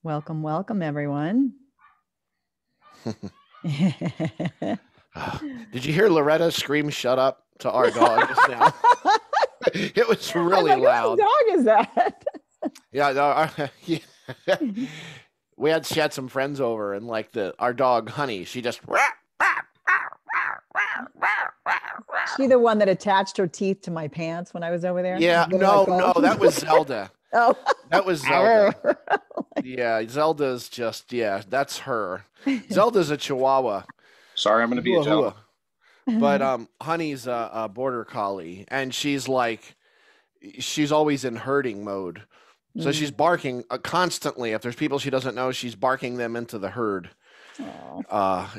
Welcome, welcome, everyone. Did you hear Loretta scream "shut up" to our dog just now? It was really loud. What dog is that? Yeah, no, she had some friends over, and like our dog Honey, she just. She the one that attached her teeth to my pants when I was over there? Yeah, no, that was Zelda. Oh, that was Zelda. Yeah, Zelda's just that's her. Zelda's a Chihuahua. Sorry, I'm going to be a Joe. But Honey's a border collie, and she's always in herding mode. So she's barking constantly. If there's people she doesn't know, she's barking them into the herd.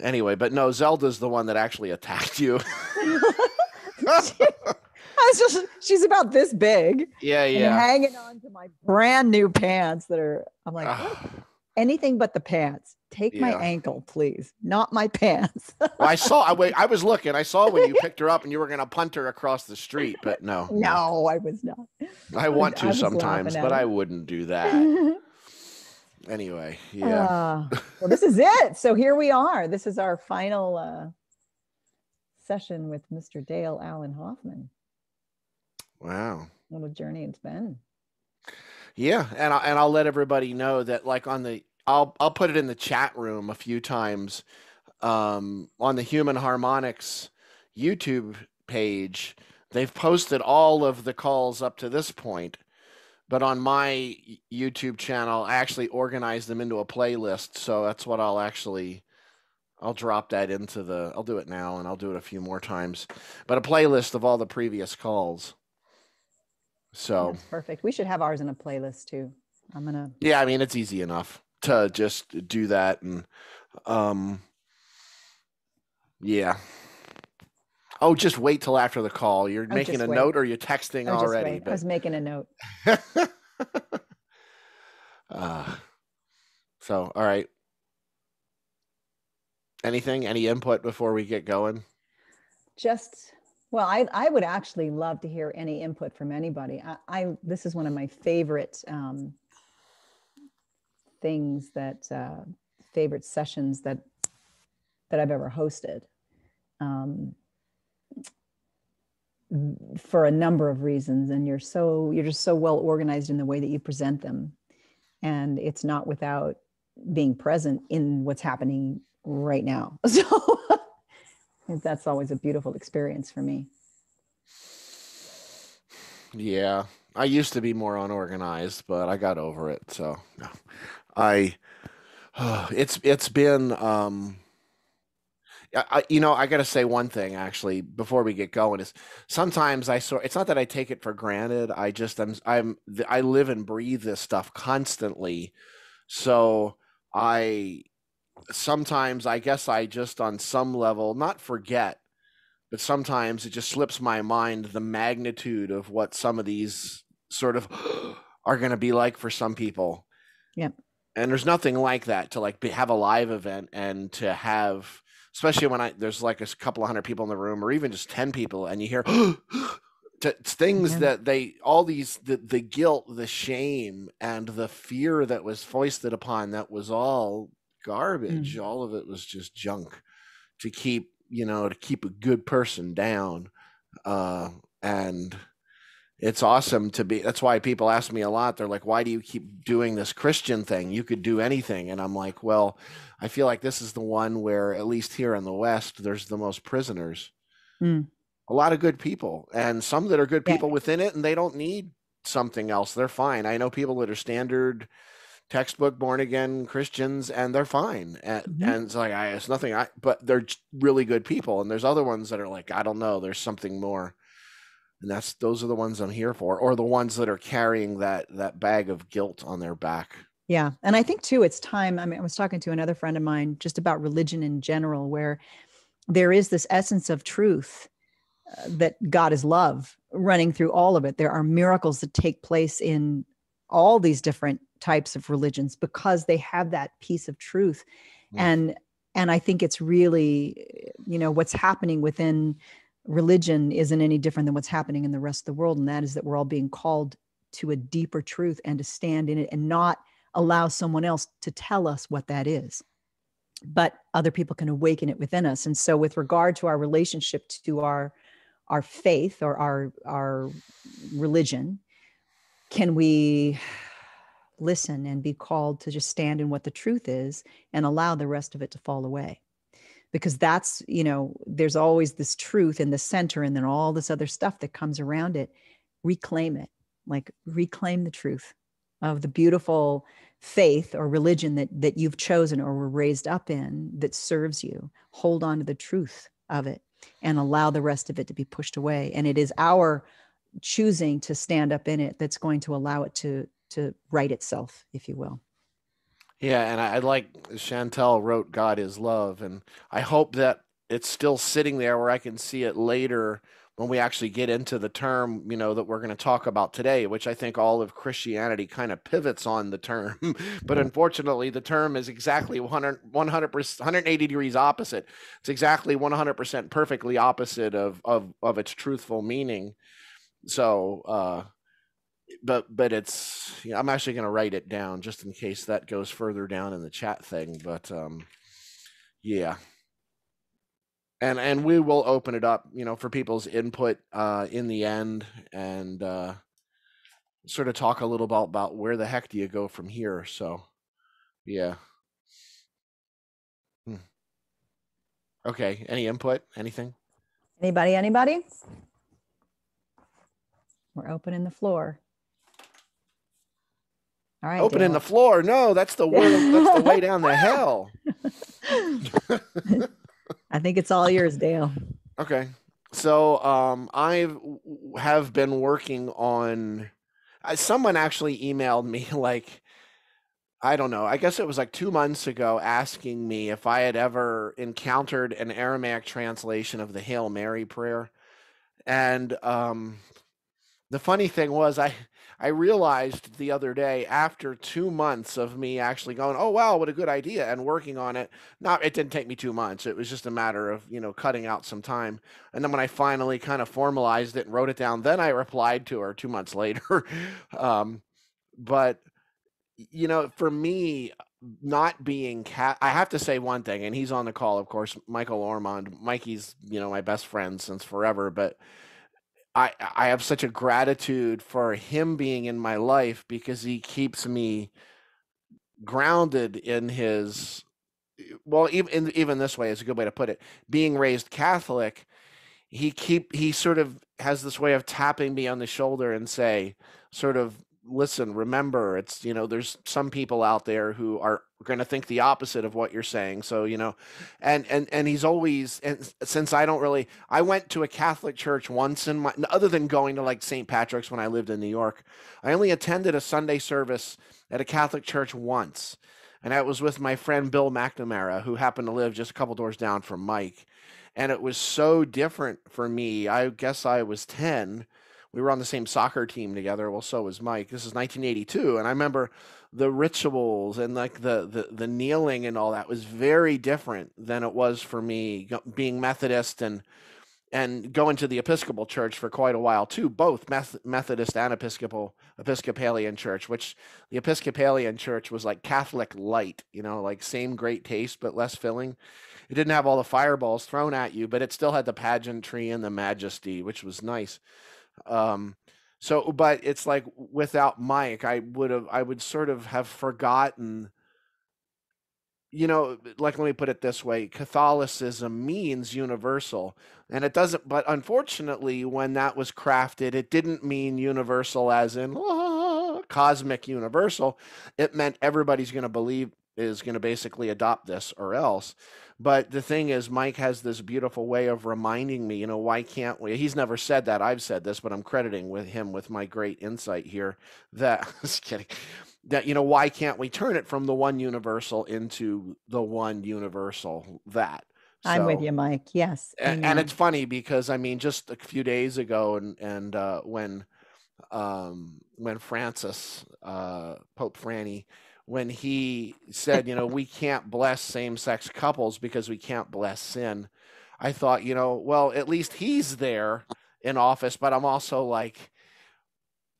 Anyway, but no, Zelda's the one that actually attacked you. She's about this big. Yeah. Hanging on to my brand new pants I'm like, anything but the pants. Take my ankle, please. Not my pants. Well, I was looking. I saw when you picked her up and you were going to punt her across the street, but no. No, I was not. I want to sometimes, but I wouldn't do that. Anyway, yeah. Well, this is it. So here we are. This is our final session with Mr. Dale Allen Hoffman. Wow. What a journey it's been. Yeah, and I'll let everybody know that like I'll put it in the chat room a few times on the Human Harmonics YouTube page. They've posted all of the calls up to this point, but on my YouTube channel, I actually organized them into a playlist. So that's what I'll drop that into I'll do it now and I'll do it a few more times, but a playlist of all the previous calls. So that's perfect. We should have ours in a playlist too. Yeah, I mean, it's easy enough to just do that. And yeah. Oh, just wait till after the call. You're making a note or you're texting already? I was making a note. So, all right. Any input before we get going? Well, I would actually love to hear any input from anybody. This is one of my favorite things favorite sessions that I've ever hosted, for a number of reasons. And you're just so well organized in the way that you present them, and it's not without being present in what's happening right now. So that's always a beautiful experience for me. Yeah, I used to be more unorganized, but I got over it. So no, it's been I got to say one thing actually before we get going is sometimes it's not that I take it for granted. I live and breathe this stuff constantly. So sometimes I guess I just on some level not forget, but sometimes it just slips my mind the magnitude of what some of these sort of are going to be like for some people. Yep. And there's nothing like that to have a live event and to have, especially when there's like a couple of hundred people in the room or even just 10 people and you hear things that the guilt, the shame, and the fear that was foisted upon, that was all garbage. All of it was just junk to keep a good person down. And it's awesome that's why people ask me a lot. They're like, why do you keep doing this Christian thing? You could do anything. And I'm like, well, I feel like this is the one where, at least here in the West, there's the most prisoners. A lot of good people, and some that are good people within it, and they don't need something else. They're fine. I know people that are standard textbook born again Christians, and they're fine. And it's like, it's nothing. But they're really good people. And there's other ones that are like, I don't know, there's something more. And those are the ones I'm here for, or the ones that are carrying that bag of guilt on their back. Yeah. And I think too, it's time. I mean, I was talking to another friend of mine just about religion in general, where there is this essence of truth, that God is love running through all of it. There are miracles that take place in all these different types of religions because they have that piece of truth. And I think it's really, what's happening within religion isn't any different than what's happening in the rest of the world. And that is that we're all being called to a deeper truth and to stand in it and not allow someone else to tell us what that is. But other people can awaken it within us. And so with regard to our relationship to our faith or our religion, can we listen and be called to just stand in what the truth is and allow the rest of it to fall away? Because that's, there's always this truth in the center and then all this other stuff that comes around it. Reclaim it, like reclaim the truth of the beautiful faith or religion that you've chosen or were raised up in that serves you. Hold on to the truth of it and allow the rest of it to be pushed away. And it is our choosing to stand up in it that's going to allow it to right itself, if you will. Yeah, and I like Chantel wrote God is love, and I hope that it's still sitting there where I can see it later when we actually get into the term, that we're going to talk about today, which I think all of Christianity kind of pivots on the term. But unfortunately, the term is exactly 100%, 180 degrees opposite. It's exactly 100% perfectly opposite of its truthful meaning. So, but it's, I'm actually going to write it down just in case that goes further down in the chat thing. But yeah. And we will open it up, for people's input in the end, and sort of talk a little about where the heck do you go from here. So, yeah. Okay. Any input? Anything? Anybody? We're opening the floor. All right. Opening the floor. No, that's the word. That's the way down the hell. I think it's all yours, Dale. Okay. So I have been working on, someone actually emailed me like, I don't know, I guess it was like 2 months ago, asking me if I had ever encountered an Aramaic translation of the Hail Mary prayer. And the funny thing was I realized the other day, after 2 months of me actually going, oh, wow, what a good idea, and working on it, it didn't take me 2 months. It was just a matter of, cutting out some time. And then when I finally kind of formalized it and wrote it down, then I replied to her 2 months later. But, for me, not being I have to say one thing, and he's on the call, of course, Michael Ormond. Mikey's, my best friend since forever, but I have such a gratitude for him being in my life because he keeps me grounded in his, well, even this way is a good way to put it. Being raised Catholic, he sort of has this way of tapping me on the shoulder and say, sort of, listen, remember, it's, there's some people out there who are going to think the opposite of what you're saying. So, and he's always, and since I went to a Catholic church once other than going to like St. Patrick's when I lived in New York, I only attended a Sunday service at a Catholic church once. And that was with my friend Bill McNamara, who happened to live just a couple doors down from Mike. And it was so different for me. I guess I was 10. We were on the same soccer team together. Well, so was Mike. This is 1982. And I remember the rituals and like the kneeling and all that was very different than it was for me being Methodist and going to the Episcopal Church for quite a while too, both Methodist and Episcopalian Church, which the Episcopalian Church was like Catholic light, like same great taste, but less filling. It didn't have all the fireballs thrown at you, but it still had the pageantry and the majesty, which was nice. But it's like without Mike, I would sort of have forgotten, like, let me put it this way, Catholicism means universal, and it doesn't, but unfortunately, when that was crafted, it didn't mean universal as in cosmic universal. It meant everybody's going to believe, is going to basically adopt this or else. But the thing is, Mike has this beautiful way of reminding me, why can't we? He's never said that. I've said this, but I'm crediting him with my great insight here. That, just kidding. That, why can't we turn it from the one universal into the one universal that? I'm with you, Mike. Yes. And it's funny because, just a few days ago, and when Francis, Pope Franny, when he said, we can't bless same-sex couples because we can't bless sin, I thought, well, at least he's there in office, but I'm also like,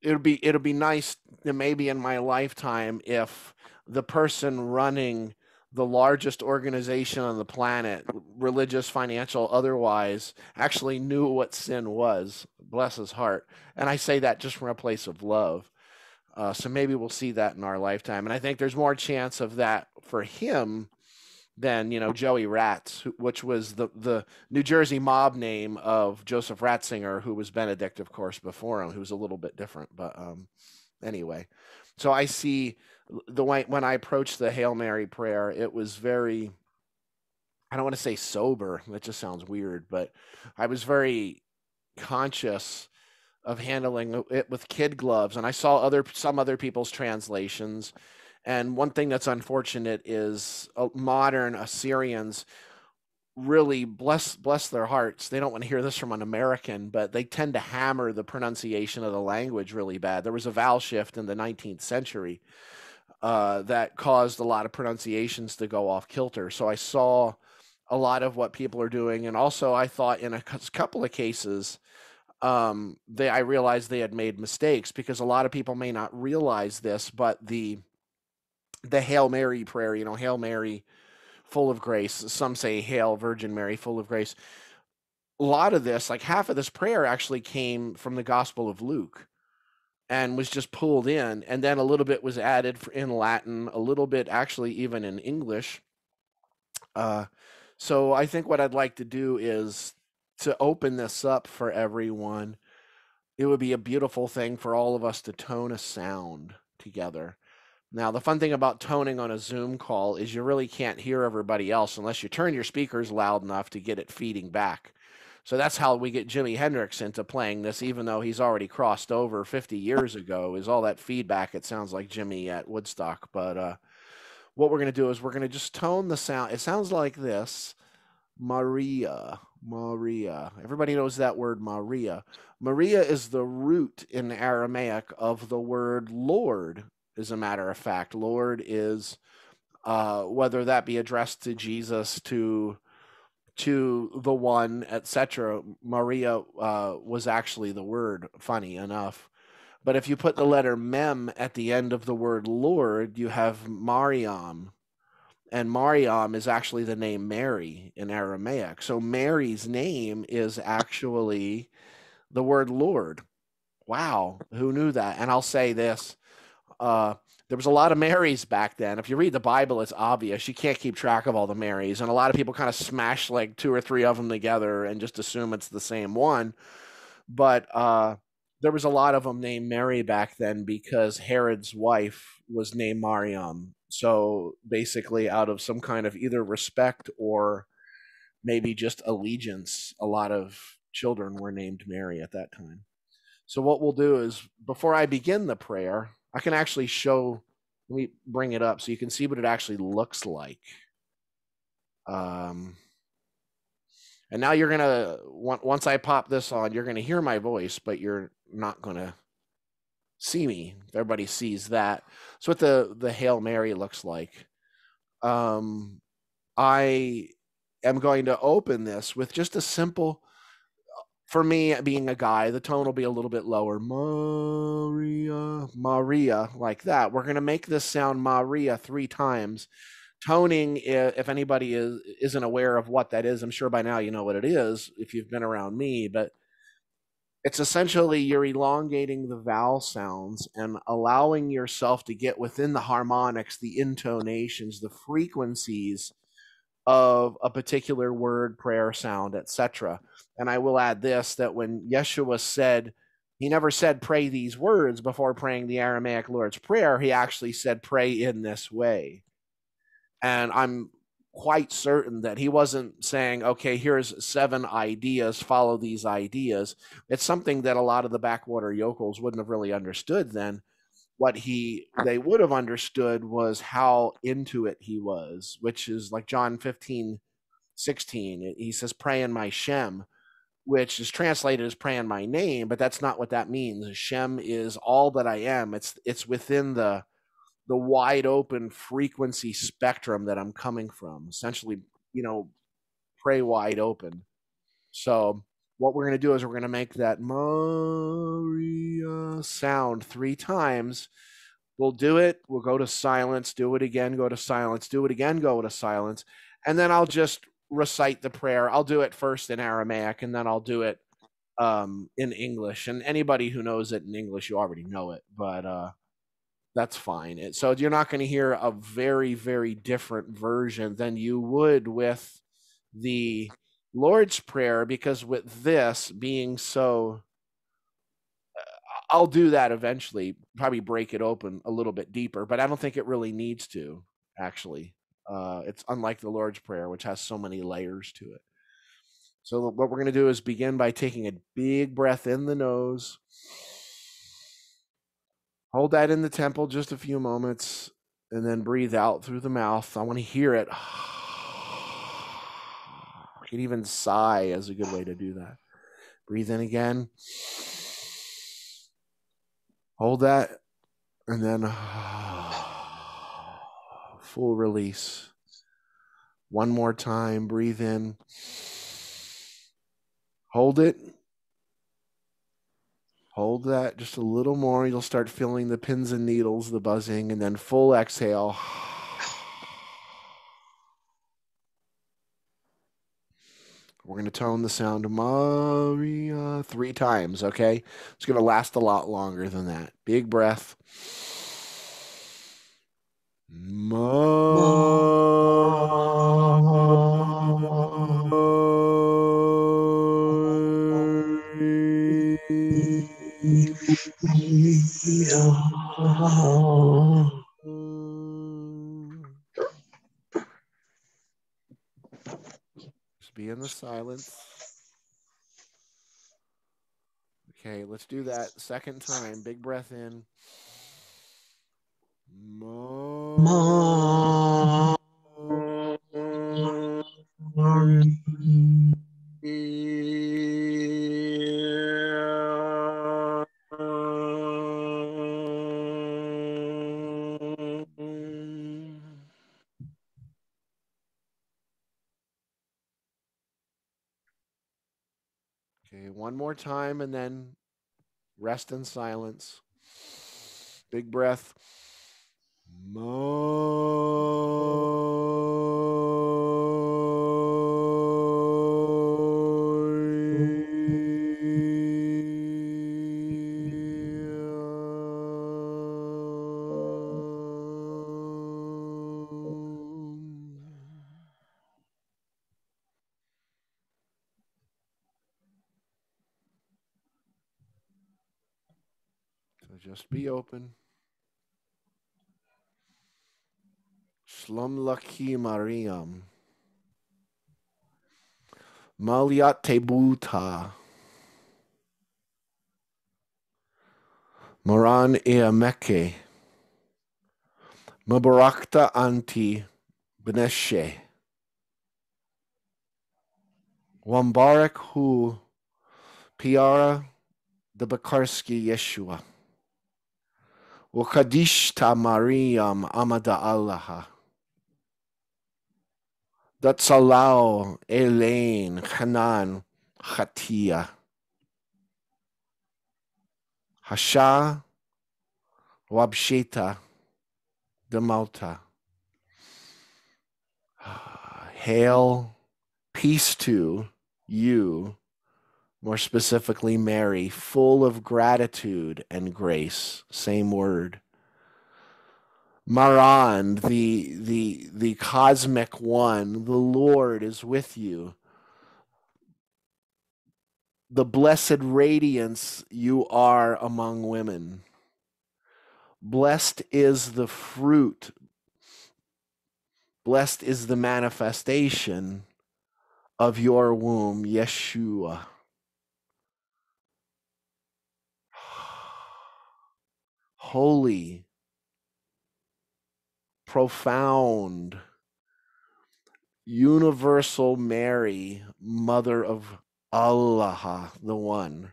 it'll be nice maybe in my lifetime if the person running the largest organization on the planet, religious, financial, otherwise, actually knew what sin was. Bless his heart. And I say that just from a place of love. So maybe we'll see that in our lifetime. And I think there's more chance of that for him than, Joey Ratz, which was the New Jersey mob name of Joseph Ratzinger, who was Benedict, of course, before him, who was a little bit different. But anyway, so I see the way when I approached the Hail Mary prayer, it was very, I don't want to say sober. That just sounds weird, but I was very conscious of handling it with kid gloves. And I saw some other people's translations. And one thing that's unfortunate is modern Assyrians really bless their hearts. They don't want to hear this from an American, but they tend to hammer the pronunciation of the language really bad. There was a vowel shift in the 19th century that caused a lot of pronunciations to go off kilter. So I saw a lot of what people are doing. And also I thought in a couple of cases, I realized they had made mistakes, because a lot of people may not realize this, but the Hail Mary prayer, Hail Mary, full of grace. Some say Hail Virgin Mary, full of grace. A lot of this, like half of this prayer, actually came from the Gospel of Luke and was just pulled in. And then a little bit was added in Latin, a little bit actually even in English. So I think what I'd like to do is to open this up for everyone. It would be a beautiful thing for all of us to tone a sound together. Now, the fun thing about toning on a Zoom call is you really can't hear everybody else unless you turn your speakers loud enough to get it feeding back. So that's how we get Jimi Hendrix into playing this, even though he's already crossed over 50 years ago, is all that feedback. It sounds like Jimmy at Woodstock. But what we're going to do is we're going to just tone the sound. It sounds like this. Maria. Everybody knows that word, Maria. Maria is the root in Aramaic of the word Lord. As a matter of fact, Lord is, whether that be addressed to Jesus, to the one, etc. Maria was actually the word, funny enough. But if you put the letter mem at the end of the word Lord, you have Mariam. And Mariam is actually the name Mary in Aramaic. So Mary's name is actually the word Lord. Wow, who knew that? And I'll say this. There was a lot of Marys back then. If you read the Bible, it's obvious. You can't keep track of all the Marys. And a lot of people kind of smash like 2 or 3 of them together and just assume it's the same one. But there was a lot of them named Mary back then because Herod's wife was named Mariam. So basically out of some kind of either respect or maybe just allegiance, a lot of children were named Mary at that time. So what we'll do is, before I begin the prayer, I can actually show, let me bring it up so you can see what it actually looks like. And now you're going to, once I pop this on, you're going to hear my voice, but you're not going to see me. Everybody sees that. So what the Hail Mary looks like. I am going to open this with just a simple, for me being a guy, the tone will be a little bit lower. Maria, like that. We're going to make this sound Maria 3 times. Toning, if anybody isn't aware of what that is, I'm sure by now you know what it is if you've been around me, but it's essentially you're elongating the vowel sounds and allowing yourself to get within the harmonics, the intonations, the frequencies of a particular word, prayer, sound, etc. And I will add this, that when Yeshua said, he never said pray these words before praying the Aramaic Lord's Prayer. He actually said pray in this way. And I'm quite certain that he wasn't saying, okay, here's 7 ideas, follow these ideas. It's something that a lot of the backwater yokels wouldn't have really understood then. What they would have understood was how into it he was, which is like John 15:16. He says, pray in my Shem, which is translated as pray in my name, but that's not what that means. Shem is all that I am. It's within the wide open frequency spectrum that I'm coming from. Essentially, pray wide open. So what we're going to do is we're going to make that Maria sound 3 times. We'll do it. We'll go to silence, do it again, go to silence, do it again, go to silence. And then I'll just recite the prayer. I'll do it first in Aramaic, and then I'll do it in English. And anybody who knows it in English, you already know it, but that's fine. So you're not going to hear a very, very different version than you would with the Lord's Prayer, because with this being so, I'll do that eventually, probably break it open a little bit deeper, but I don't think it really needs to, actually. It's unlike the Lord's Prayer, which has so many layers to it. So what we're going to do is begin by taking a big breath in the nose. Hold that in the temple just a few moments, and then breathe out through the mouth. I want to hear it. You can even sigh as a good way to do that. Breathe in again. Hold that, and then full release. One more time. Breathe in. Hold it. Hold that just a little more. You'll start feeling the pins and needles, the buzzing, and then full exhale. We're going to tone the sound of Maria 3 times, okay? It's going to last a lot longer than that. Big breath. Just be in the silence. Okay, let's do that second time. Big breath in. Okay, one more time, and then rest in silence. Big breath. So just be open. Shalom Laki Mariam. Maliat Tebuta. Moran Eameke. Mabarakta Anti Beneshe. Wambarak Hu Piara the Bakarski Yeshua. Wakadishta Mariam Amada Allah. Datsalao Elaine Hanan Khatia. Hasha Wabsheta de Malta. Hail, peace to you, more specifically Mary, full of gratitude and grace. Same word. Maran, the cosmic one, the Lord is with you. The blessed radiance you are among women. Blessed is the fruit. Blessed is the manifestation of your womb, Yeshua. Holy, profound, universal Mary, Mother of Allah, the One.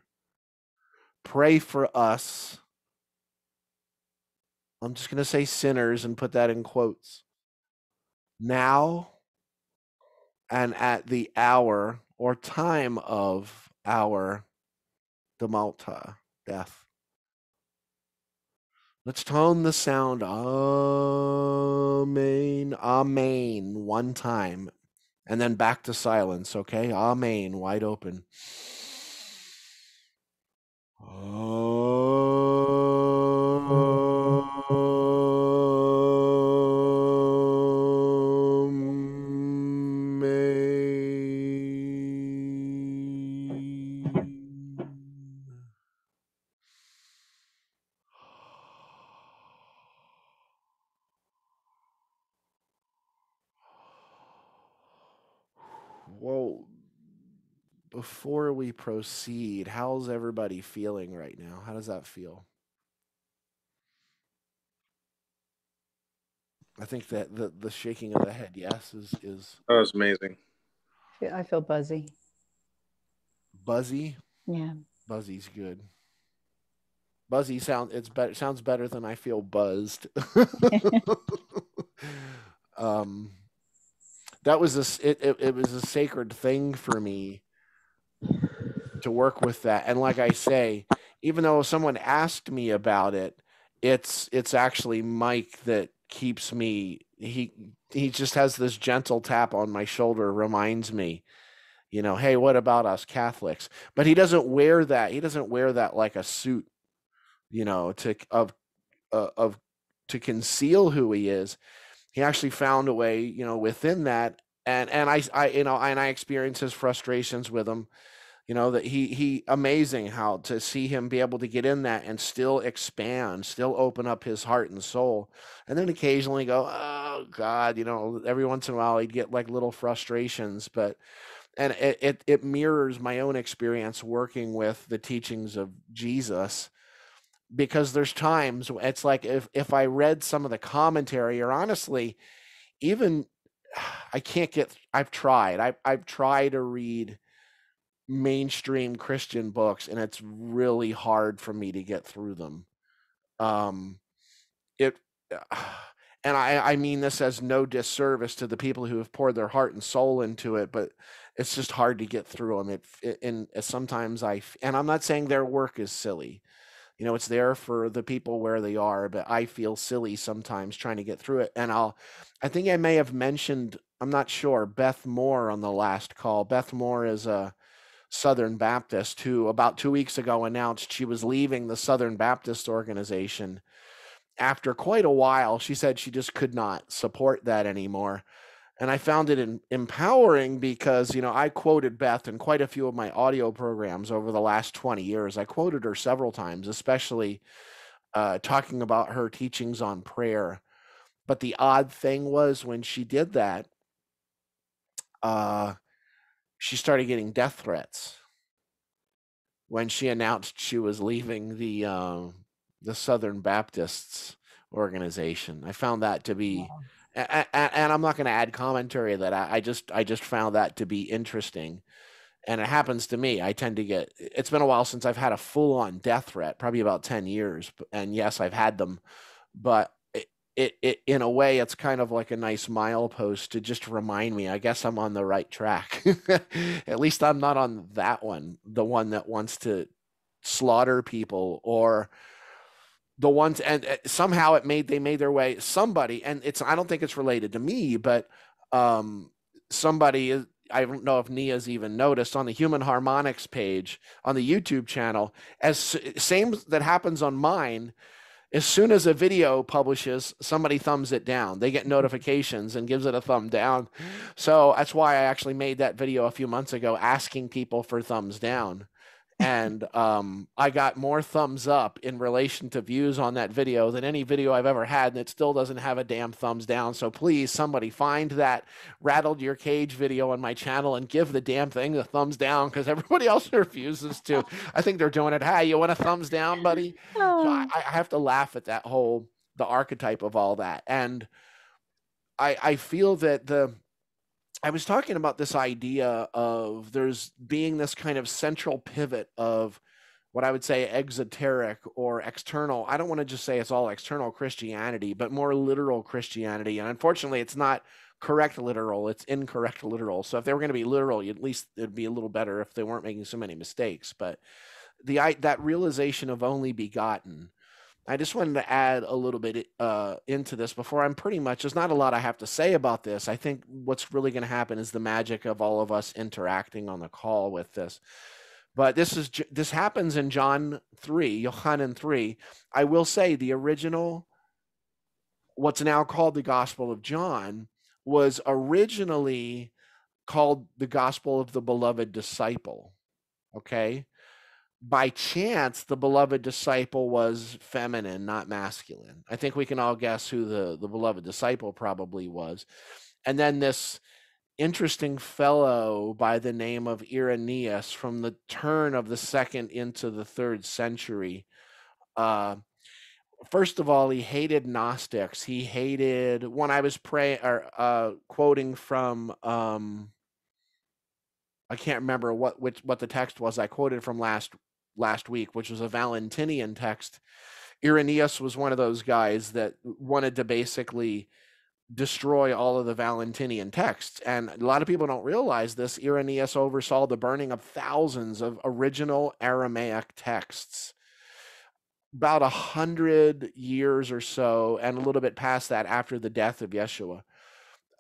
Pray for us. I'm just going to say sinners and put that in quotes. Now and at the hour or time of hour, the Malta death. Let's tone the sound Amen, Amen one time, and then back to silence, okay? Amen, wide open. Well, before we proceed, how's everybody feeling right now? How does that feel? I think that the shaking of the head, yes, is That was amazing. I feel buzzy. Buzzy. Yeah. Buzzy's good. Buzzy sounds better than I feel buzzed. That was it was a sacred thing for me to work with that. And like I say, even though someone asked me about it, it's actually Mike that keeps me. He just has this gentle tap on my shoulder, reminds me, hey, what about us Catholics? But he doesn't wear that. He doesn't wear that like a suit, to conceal who he is. He actually found a way, within that, and I experience his frustrations with him. That he amazing how to see him be able to get in that and still expand, still open up his heart and soul, and then occasionally go, oh God, every once in a while he'd get like little frustrations, and it mirrors my own experience working with the teachings of Jesus. Because there's times it's like if I read some of the commentary, or honestly, even I've tried to read mainstream Christian books, and it's really hard for me to get through them. It and I mean this as no disservice to the people who have poured their heart and soul into it, but it's just hard to get through them. And sometimes and I'm not saying their work is silly. It's there for the people where they are, but I feel silly sometimes trying to get through it. And I think I may have mentioned, I'm not sure, Beth Moore on the last call. Beth Moore is a Southern Baptist who about 2 weeks ago announced she was leaving the Southern Baptist organization after quite a while. She said she just could not support that anymore. And I found it empowering because, I quoted Beth in quite a few of my audio programs over the last 20 years. I quoted her several times, especially talking about her teachings on prayer. But the odd thing was when she did that, she started getting death threats when she announced she was leaving the Southern Baptists organization. I found that to be... Wow. And I'm not going to add commentary to that. I just found that to be interesting. And it happens to me. I tend to it's been a while since I've had a full on death threat, probably about 10 years. And yes, I've had them, but it in a way, it's kind of like a nice milepost to just remind me, I guess I'm on the right track. At least I'm not on that one, the one that wants to slaughter people, or the ones, and somehow they made their way, somebody, and I don't think it's related to me, but somebody, I don't know if Nia's even noticed, on the Human Harmonics page on the YouTube channel, same that happens on mine. As soon as a video publishes, somebody thumbs it down. They get notifications and gives it a thumb down. So that's why I actually made that video a few months ago asking people for thumbs down. And I got more thumbs up in relation to views on that video than any video I've ever had, and it still doesn't have a damn thumbs down. So please, somebody find that Rattled Your Cage video on my channel and give the damn thing a thumbs down, because everybody else refuses to. I think they're doing it. Hey, you want a thumbs down, buddy? So I have to laugh at that the archetype of all that. And I feel that I was talking about this idea of there's being this kind of central pivot of what I would say exoteric or external. I don't want to just say it's all external Christianity, but more literal Christianity. And unfortunately, it's not correct literal, it's incorrect literal. So if they were going to be literal, at least it'd be a little better if they weren't making so many mistakes. But that realization of only begotten, I just wanted to add a little bit into this before I'm pretty much, there's not a lot I have to say about this. I think what's really going to happen is the magic of all of us interacting on the call with this. But this happens in John 3, Yochanan 3. I will say the original, what's now called the Gospel of John, was originally called the Gospel of the Beloved Disciple. Okay? By chance, the beloved disciple was feminine, not masculine. I think we can all guess who the beloved disciple probably was. And then this interesting fellow by the name of Irenaeus from the turn of the 2nd into the 3rd century. First of all, he hated Gnostics. He hated, when I was quoting from, I can't remember what the text was I quoted from last week, which was a Valentinian text. Irenaeus was one of those guys that wanted to basically destroy all of the Valentinian texts. And a lot of people don't realize this. Irenaeus oversaw the burning of thousands of original Aramaic texts. About 100 years or so, and a little bit past that after the death of Yeshua.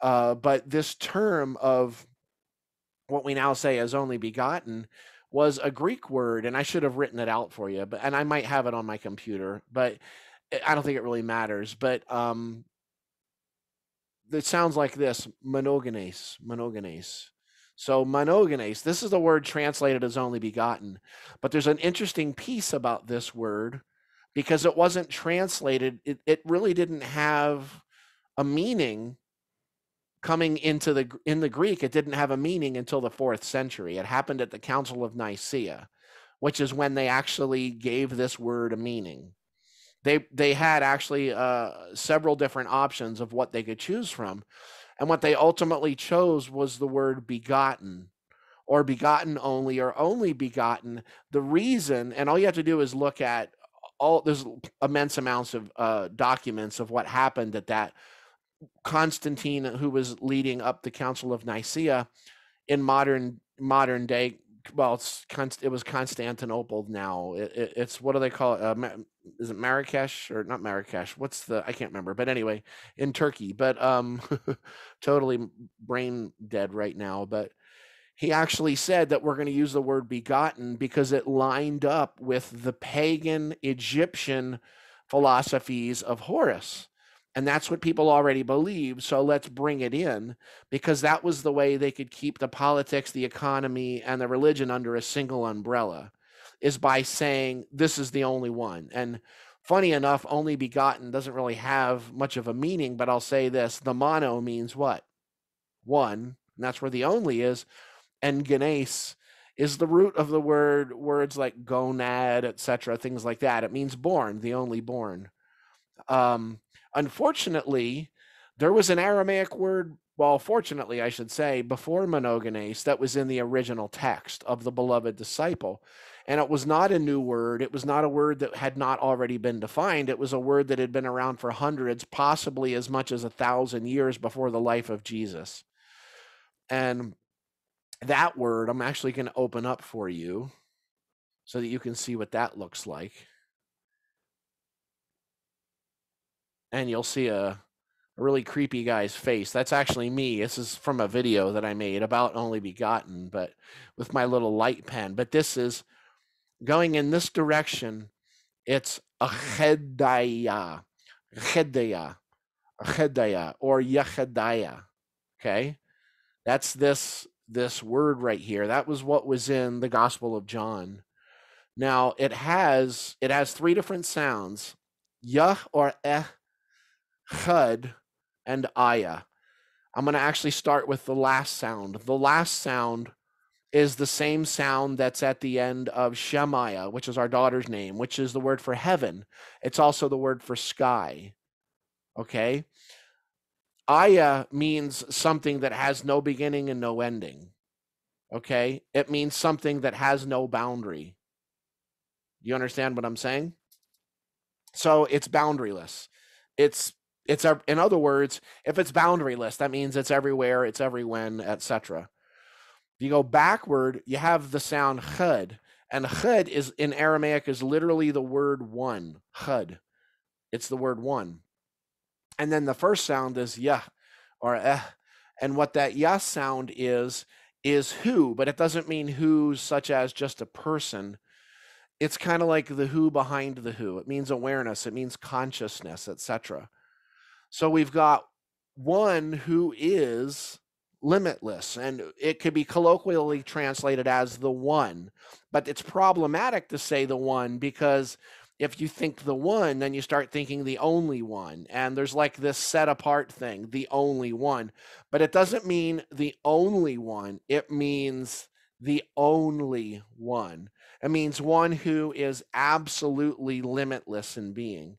But this term of what we now say as only begotten was a Greek word, and I should have written it out for you, and I might have it on my computer, but I don't think it really matters. But it sounds like this: monogenes. So monogenes, this is the word translated as only begotten, but there's an interesting piece about this word because it wasn't translated. It really didn't have a meaning. Coming in the Greek, it didn't have a meaning until the 4th century. It happened at the Council of Nicaea, which is when they actually gave this word a meaning. They had actually several different options of what they could choose from, and what they ultimately chose was the word begotten, or begotten only, or only begotten. The reason, and all you have to do is look at there's immense amounts of documents of what happened at that. Constantine, who was leading up the Council of Nicaea in modern day, well, it was Constantinople now. It's what do they call it? Is it Marrakesh or not Marrakesh? I can't remember. But anyway, in Turkey. But totally brain dead right now. But he actually said that we're going to use the word begotten because it lined up with the pagan Egyptian philosophies of Horus. And that's what people already believe. So let's bring it in, because that was the way they could keep the politics, the economy, and the religion under a single umbrella, is by saying this is the only one. And funny enough, only begotten doesn't really have much of a meaning, but I'll say this: the mono means what? One, and that's where the only is. And genes is the root of the words like gonad, etc., things like that. It means born, the only born. Unfortunately, there was an Aramaic word, well, fortunately, I should say, before monogenes that was in the original text of the beloved disciple. And it was not a new word. It was not a word that had not already been defined. It was a word that had been around for hundreds, possibly as much as 1,000 years before the life of Jesus. And that word, I'm actually going to open up for you so that you can see what that looks like. And you'll see a really creepy guy's face. That's actually me. This is from a video that I made about only begotten, but with my little light pen. But this is going in this direction. It's Achedaya, or Yechediah. Okay, that's this word right here. That was what was in the Gospel of John. Now it has 3 different sounds: Yah or Chud and Aya. I'm going to actually start with the last sound. The last sound is the same sound that's at the end of Shemaiah, which is our daughter's name, which is the word for heaven. It's also the word for sky. Okay? Aya means something that has no beginning and no ending. Okay? It means something that has no boundary. You understand what I'm saying? So it's boundaryless. It's in other words, if it's boundaryless, that means it's everywhere, it's every when, etc. If you go backward, you have the sound chud, and chud is in Aramaic is literally the word one. Chud, it's the word one, and then the first sound is yah or eh, and what that yah sound is who, but it doesn't mean who such as just a person. It's kind of like the who behind the who. It means awareness, it means consciousness, etc. So we've got one who is limitless, and it could be colloquially translated as the one, but it's problematic to say the one, because if you think the one, then you start thinking the only one, and there's like this set apart thing, the only one, but it doesn't mean the only one, it means the only one. It means one who is absolutely limitless in being.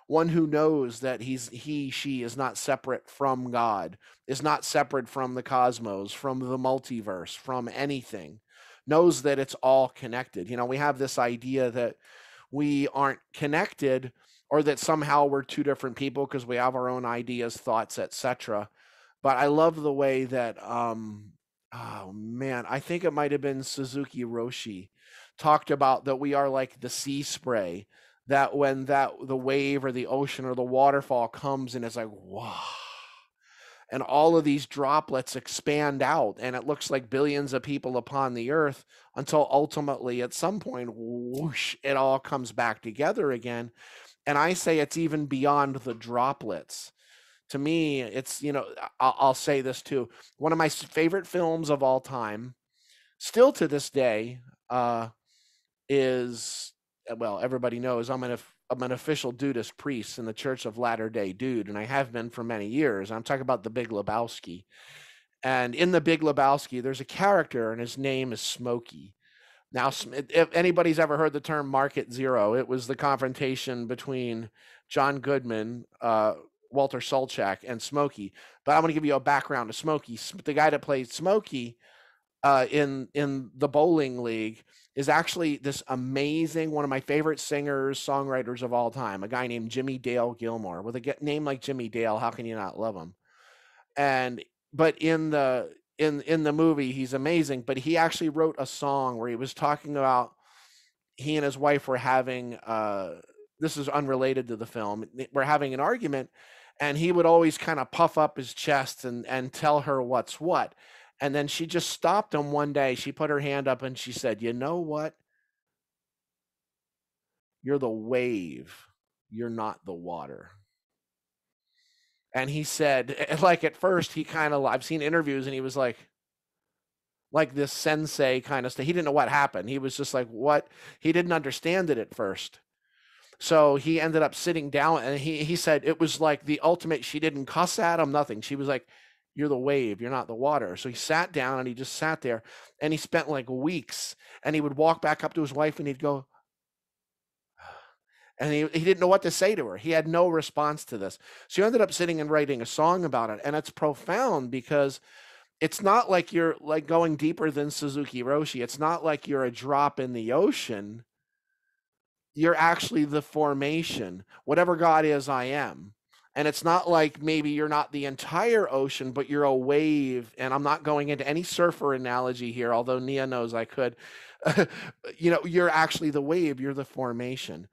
One who knows that she is not separate from God, is not separate from the cosmos, from the multiverse, from anything, knows that it's all connected. You know, we have this idea that we aren't connected, or that somehow we're two different people because we have our own ideas, thoughts, etc. But I love the way that, oh man, I think it might have been Suzuki Roshi talked about that we are like the sea spray, that when the wave or the ocean or the waterfall comes and it's like, wow, and all of these droplets expand out, and it looks like billions of people upon the earth, until ultimately at some point, whoosh, it all comes back together again. And I say it's even beyond the droplets. To me, it's, you know, I'll say this too. One of my favorite films of all time, still to this day, is, well, everybody knows I'm an official Dudist priest in the Church of Latter-day Dude, and I have been for many years. I'm talking about The Big Lebowski. And in The Big Lebowski, there's a character, and his name is Smokey. Now, if anybody's ever heard the term Market Zero, it was the confrontation between John Goodman, Walter Sobchak, and Smokey. But I'm going to give you a background of Smokey. The guy that played Smokey in the bowling league is actually this amazing, one of my favorite singers, songwriters of all time, a guy named Jimmy Dale Gilmore. With a name like Jimmy Dale, how can you not love him? But in the movie, he's amazing. But he actually wrote a song where he was talking about he and his wife were having, this is unrelated to the film, we're having an argument, and he would always kind of puff up his chest and tell her what's what. And then she just stopped him one day. She put her hand up and she said, you know what? You're the wave. You're not the water. And he said, like at first, he kind of, I've seen interviews and he was like this sensei kind of stuff. He didn't know what happened. He was just like, what? He didn't understand it at first. So he ended up sitting down, and he said it was like the ultimate, she didn't cuss at him, nothing. She was like, you're the wave, you're not the water. So he sat down and he just sat there, and he spent like weeks, and he would walk back up to his wife and he'd go, and he didn't know what to say to her. He had no response to this. So he ended up sitting and writing a song about it. And it's profound because it's not like you're like going deeper than Suzuki Roshi. It's not like you're a drop in the ocean. You're actually the formation. Whatever God is, I am. And it's not like maybe you're not the entire ocean, but you're a wave. And I'm not going into any surfer analogy here, although Nia knows I could. You know, you're actually the wave. You're the formation.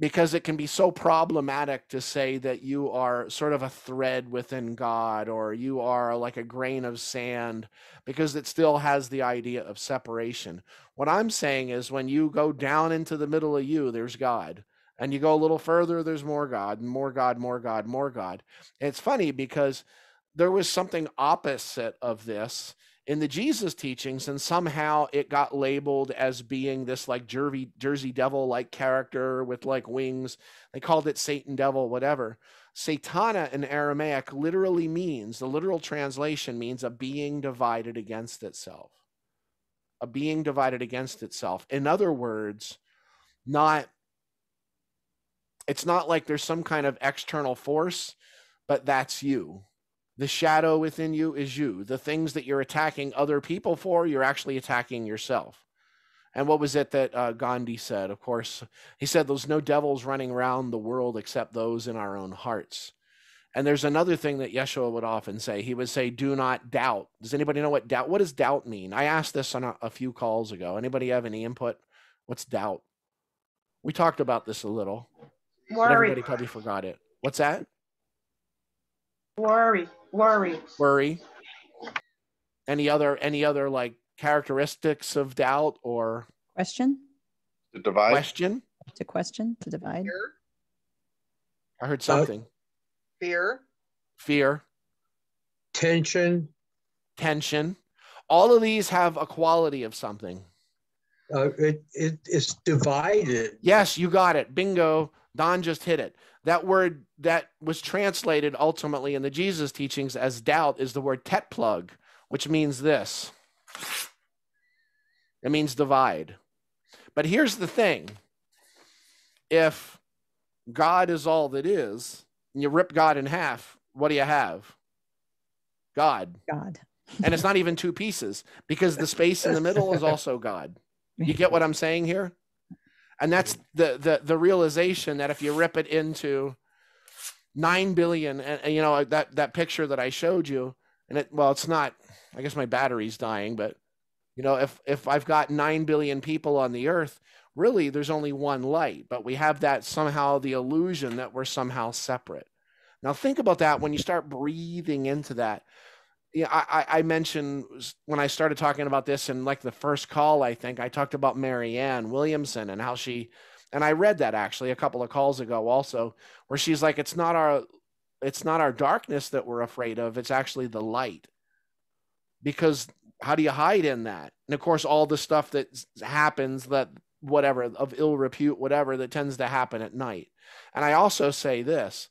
Because it can be so problematic to say that you are sort of a thread within God, or you are like a grain of sand, because it still has the idea of separation. What I'm saying is when you go down into the middle of you, there's God. And you go a little further, there's more God, and more God, more God, more God. And it's funny because there was something opposite of this in the Jesus teachings, and somehow it got labeled as being this like Jersey Devil-like character with like wings. They called it Satan Devil, whatever. Satana in Aramaic literally means, the literal translation means a being divided against itself. A being divided against itself. In other words, it's not like there's some kind of external force, but that's you. The shadow within you is you. The things that you're attacking other people for, you're actually attacking yourself. And what was it that Gandhi said? Of course, he said there's no devils running around the world except those in our own hearts. And there's another thing that Yeshua would often say. He would say, do not doubt. Does anybody know what does doubt mean? I asked this on a few calls ago. Anybody have any input? What's doubt? We talked about this a little. But everybody probably forgot it. What's that? Worry. Any other like characteristics of doubt or Question? To divide. question? To divide? Fear. I heard something. Fear. Tension. All of these have a quality of something. It's divided. Yes, you got it. Bingo. Don just hit it. That word that was translated ultimately in the Jesus teachings as doubt is the word tetplug, which means this. It means divide. But here's the thing. If God is all that is, and you rip God in half, what do you have? God. And it's not even two pieces, because the space in the middle is also God. You get what I'm saying here? And that's the realization that if you rip it into 9 billion, and you know, that picture that I showed you, and it's not, I guess my battery's dying, but you know, if I've got 9 billion people on the earth, really there's only one light, but we have that somehow the illusion that we're somehow separate. Now think about that when you start breathing into that. Yeah, I mentioned when I started talking about this in like the first call, I think I talked about Marianne Williamson and how and I read that actually a couple of calls ago also, where she's like, it's not our darkness that we're afraid of. It's actually the light, because how do you hide in that? And of course, all the stuff that happens, that whatever of ill repute, whatever, that tends to happen at night. And I also say this,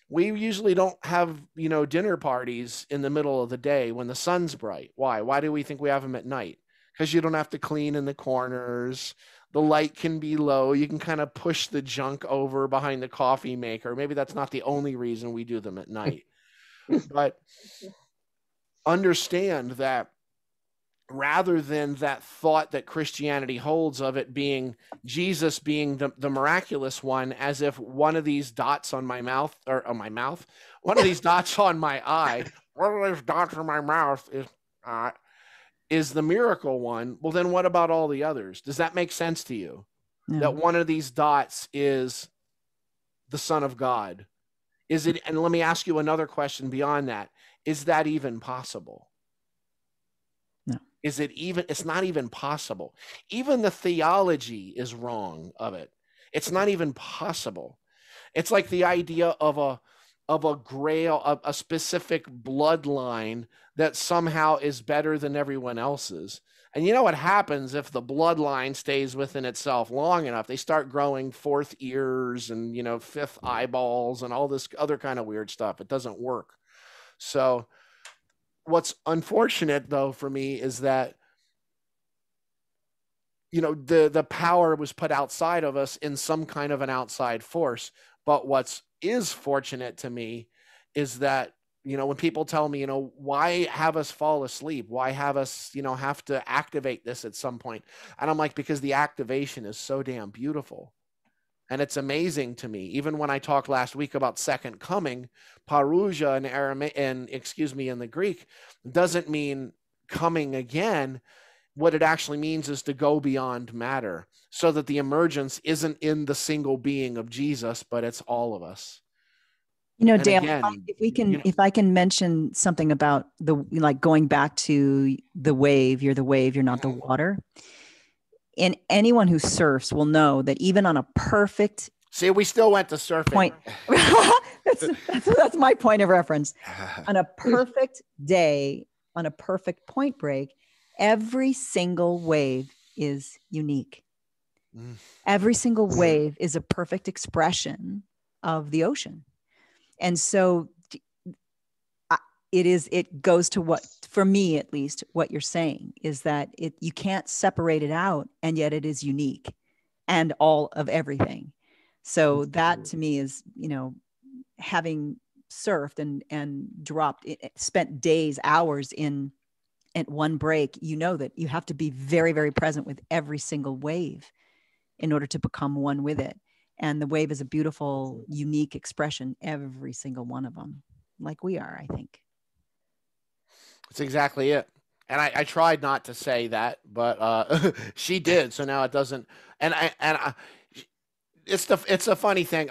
we usually don't have, you know, dinner parties in the middle of the day when the sun's bright. Why? Why do we think we have them at night? Because you don't have to clean in the corners. The light can be low. You can kind of push the junk over behind the coffee maker. Maybe that's not the only reason we do them at night. But understand that rather than that thought that Christianity holds of it being Jesus being the miraculous one, as if one of these dots on my mouth, or on my mouth, one of these dots on my eye, one of those dots on my mouth is the miracle one. Well, then what about all the others? Does that make sense to you? No. That one of these dots is the Son of God? Is it? And let me ask you another question beyond that. Is that even possible? Is it even? It's not even possible. Even the theology is wrong of it. It's not even possible. It's like the idea of a grail, a specific bloodline that somehow is better than everyone else's. And you know what happens if the bloodline stays within itself long enough? They start growing fourth ears and, you know, fifth eyeballs and all this other kind of weird stuff. It doesn't work. So what's unfortunate though for me is that, you know, the power was put outside of us in some kind of an outside force. But what's is fortunate to me is that, you know, when people tell me, you know, why have us fall asleep? Why have us, you know, have to activate this at some point? And I'm like, because the activation is so damn beautiful. And it's amazing to me. Even when I talked last week about second coming, parousia in Aramaic, and in the Greek, doesn't mean coming again. What it actually means is to go beyond matter, so that the emergence isn't in the single being of Jesus, but it's all of us. You know, And Dale, again, if I can mention something about going back to the wave, you're not the water. And anyone who surfs will know that even on a perfect we still went to surfing. point, that's my point of reference. On a perfect day, on a perfect point break, every single wave is unique. Every single wave is a perfect expression of the ocean. And so it goes to what, for me at least, what you're saying is that you can't separate it out, and yet it is unique and all of everything. So that to me is, you know, having surfed and spent days, hours at one break, you know that you have to be very, very present with every single wave in order to become one with it. And the wave is a beautiful, unique expression, every single one of them. like we are, I think. That's exactly it. And I tried not to say that, but she did. So now it doesn't. It's a funny thing.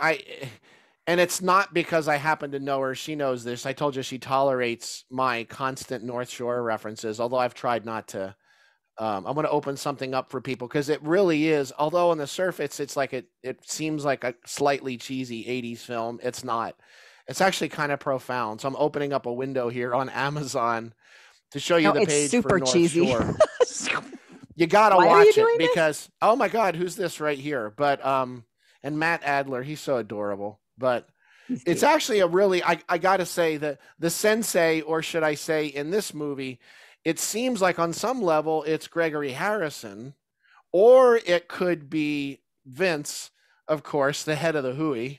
And it's not because I happen to know her. She knows this. I told you she tolerates my constant North Shore references, although I've tried not to. I'm going to open something up for people because it really is. Although on the surface, it's like it seems like a slightly cheesy 80s film. It's not. It's actually kind of profound. So I'm opening up a window here on Amazon to show you the page super for North cheesy. Shore. You gotta watch it because oh my God, who's this right here? But and Matt Adler, he's so adorable. But it's actually a really I gotta say that the sensei, or should I say, in this movie, it seems like on some level it's Gregory Harrison, or it could be Vince, of course, the head of the Hui.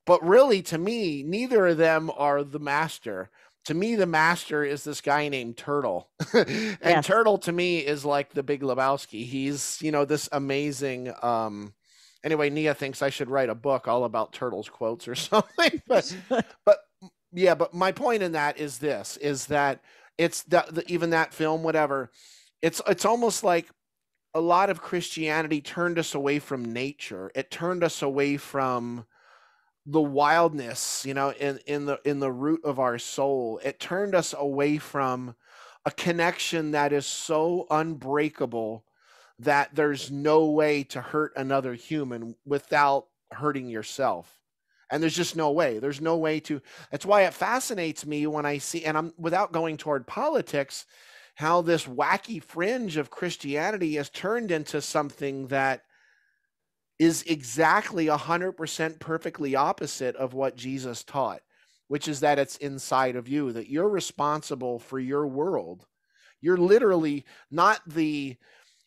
But really, to me, neither of them are the master. To me, the master is this guy named Turtle. And yes. Turtle, to me, is like the Big Lebowski. He's, this amazing... Anyway, Nia thinks I should write a book all about Turtle's quotes or something. But my point in that is this, is that it's even that film, whatever, it's almost like a lot of Christianity turned us away from nature. It turned us away from the wildness, in the root of our soul. It turned us away from a connection that is so unbreakable that there's no way to hurt another human without hurting yourself. And there's just no way. There's no way to. That's why it fascinates me when I see, and I'm without going toward politics, how this wacky fringe of Christianity has turned into something that is exactly 100% perfectly opposite of what Jesus taught, which is that it's inside of you, that you're responsible for your world. You're literally not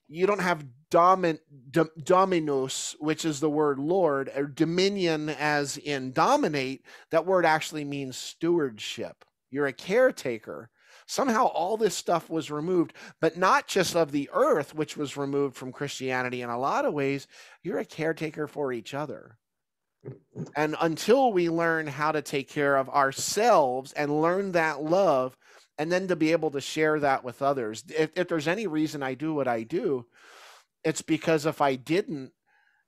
you don't have dominus, which is the word Lord, or dominion as in dominate. That word actually means stewardship. You're a caretaker. Somehow all this stuff was removed, but not just of the earth, which was removed from Christianity in a lot of ways. You're a caretaker for each other. And until we learn how to take care of ourselves and learn that love, and then to be able to share that with others. If there's any reason I do what I do, it's because if I didn't,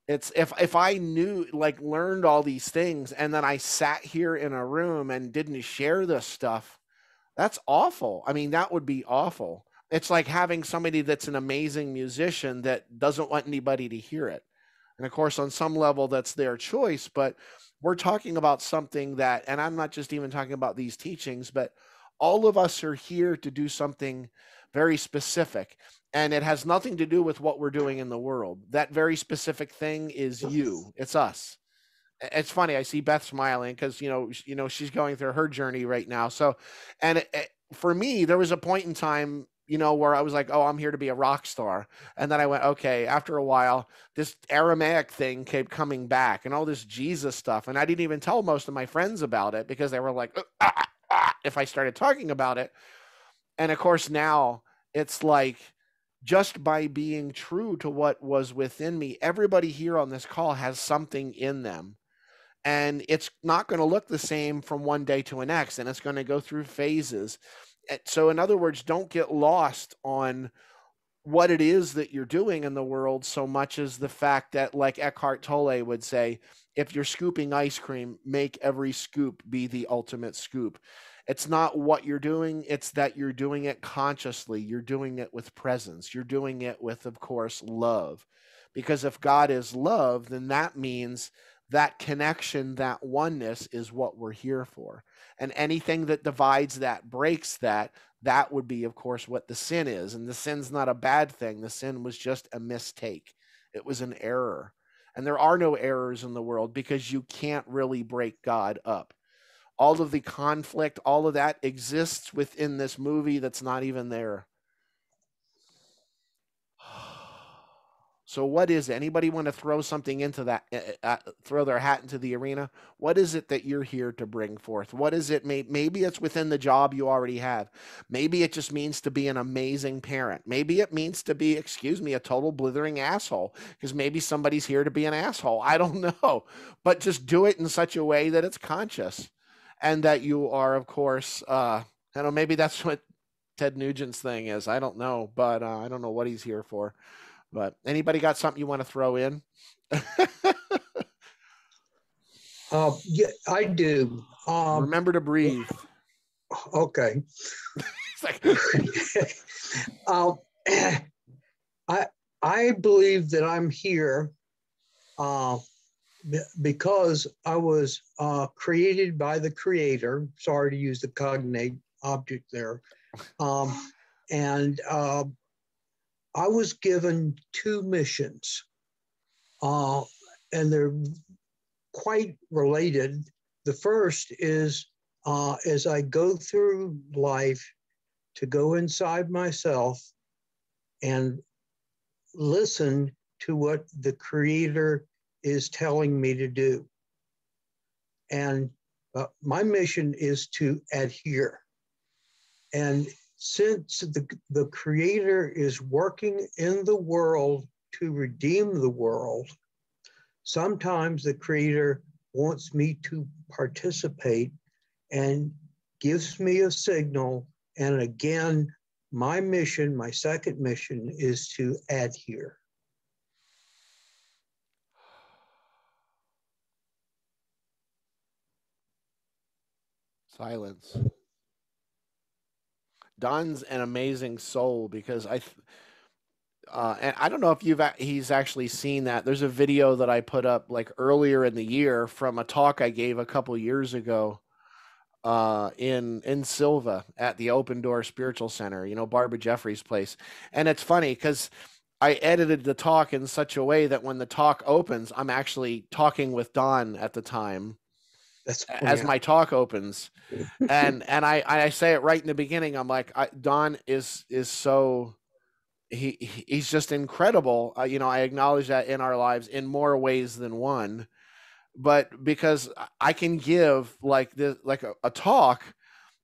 it's if I knew, learned all these things, and then I sat here in a room and didn't share this stuff, that's awful. I mean, that would be awful. It's like having somebody that's an amazing musician that doesn't want anybody to hear it. And of course, on some level, that's their choice. But we're talking about something that, and I'm not just even talking about these teachings, but all of us are here to do something very specific. And it has nothing to do with what we're doing in the world. That very specific thing is you. It's us. It's funny. I see Beth smiling because, she's going through her journey right now. So, and for me, there was a point in time, where I was like, oh, I'm here to be a rock star. And then I went, okay, after a while, this Aramaic thing kept coming back and all this Jesus stuff. And I didn't even tell most of my friends about it because they were like, if I started talking about it. And of course, now it's like, just by being true to what was within me, everybody here on this call has something in them. And it's not going to look the same from one day to the next, and it's going to go through phases. So in other words, don't get lost on what it is that you're doing in the world so much as the fact that, like Eckhart Tolle would say, if you're scooping ice cream, make every scoop be the ultimate scoop. It's not what you're doing, it's that you're doing it consciously. You're doing it with presence. You're doing it with, of course, love. Because if God is love, then that means that connection, that oneness is what we're here for. And anything that divides that, breaks that, that would be, of course, what the sin is. And the sin's not a bad thing. The sin was just a mistake. It was an error. And there are no errors in the world because you can't really break God up. All of the conflict, all of that exists within this movie that's not even there. So what is it? Anybody want to throw something into that, throw their hat into the arena? What is it that you're here to bring forth? What is it? Maybe it's within the job you already have. Maybe it just means to be an amazing parent. Maybe it means to be, a total blithering asshole, because maybe somebody's here to be an asshole. I don't know. But just do it in such a way that it's conscious. and that you are, of course, I don't know, maybe that's what Ted Nugent's thing is. I don't know, but I don't know what he's here for. But anybody got something you want to throw in? Yeah, I do. Remember to breathe. Okay. I believe that I'm here because I was created by the Creator. Sorry to use the cognate object there. And I was given two missions, and they're quite related. The first is as I go through life, to go inside myself and listen to what the Creator is telling me to do. And my mission is to adhere. And since the Creator is working in the world to redeem the world, sometimes the Creator wants me to participate and gives me a signal. And again, my mission, my second mission, is to adhere. Silence. Don's an amazing soul because and I don't know if he's actually seen that. There's a video that I put up like earlier in the year from a talk I gave a couple years ago in Silva at the Open Door Spiritual Center, Barbara Jeffrey's place. And it's funny because I edited the talk in such a way that when the talk opens, I'm actually talking with Don at the time. As my talk opens, and I say it right in the beginning. I'm like, Don is so he's just incredible. I acknowledge that in our lives in more ways than one, but because I can give like this, like a talk,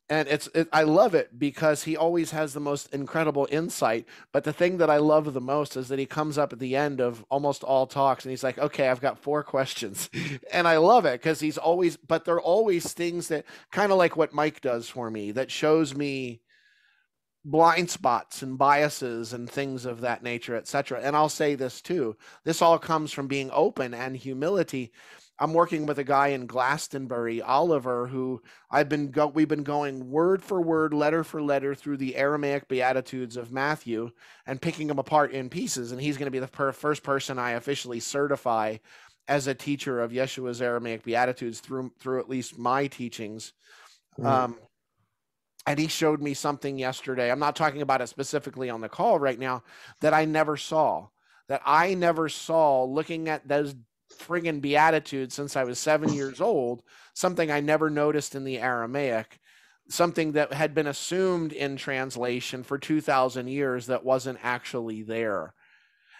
and I love it because he always has the most incredible insight. But the thing that I love the most is that he comes up at the end of almost all talks and he's like, okay, I've got 4 questions. And I love it because but they're always things that kind of like what Mike does for me, that shows me blind spots and biases and things of that nature, etc. And I'll say this too. This all comes from being open and humility. I'm working with a guy in Glastonbury, Oliver, who we've been going word for word, letter for letter through the Aramaic Beatitudes of Matthew and picking them apart in pieces. And he's going to be the first person I officially certify as a teacher of Yeshua's Aramaic Beatitudes through at least my teachings. Mm-hmm. And he showed me something yesterday. I'm not talking about it specifically on the call right now, that I never saw looking at those friggin' Beatitudes since I was 7 years old, something I never noticed in the Aramaic, something that had been assumed in translation for 2,000 years that wasn't actually there.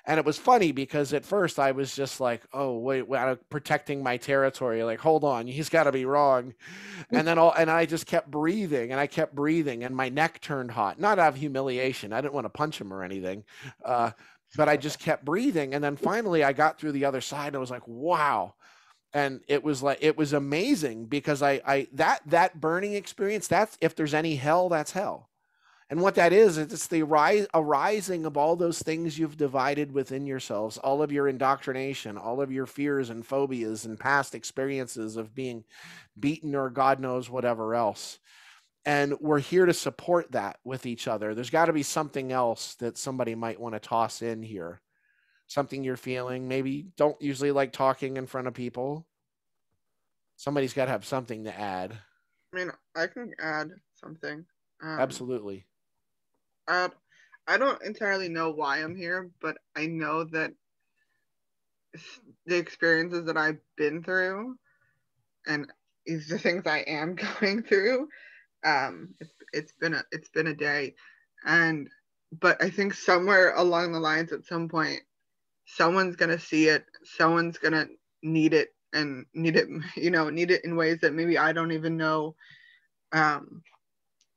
And it was funny because at first I was just like, oh, wait, I'm protecting my territory. Like, hold on, he's got to be wrong. And then I just kept breathing and my neck turned hot, not out of humiliation. I didn't want to punch him or anything. But I just kept breathing. And then finally I got through the other side and I was like, wow. And it was amazing because that burning experience, that's, if there's any hell, that's hell. And what that is, it's the arising of all those things you've divided within yourselves, all of your indoctrination, all of your fears and phobias and past experiences of being beaten or God knows whatever else. And we're here to support that with each other. There's got to be something else that somebody might want to toss in here. Something you're feeling. Maybe don't usually like talking in front of people. Somebody's got to have something to add. I mean, I can add something. Absolutely. I don't entirely know why I'm here, but I know that the experiences that I've been through and the things I am going through, it's been a day, but I think somewhere along the lines at some point, someone's gonna see it, someone's gonna need it in ways that maybe I don't even know,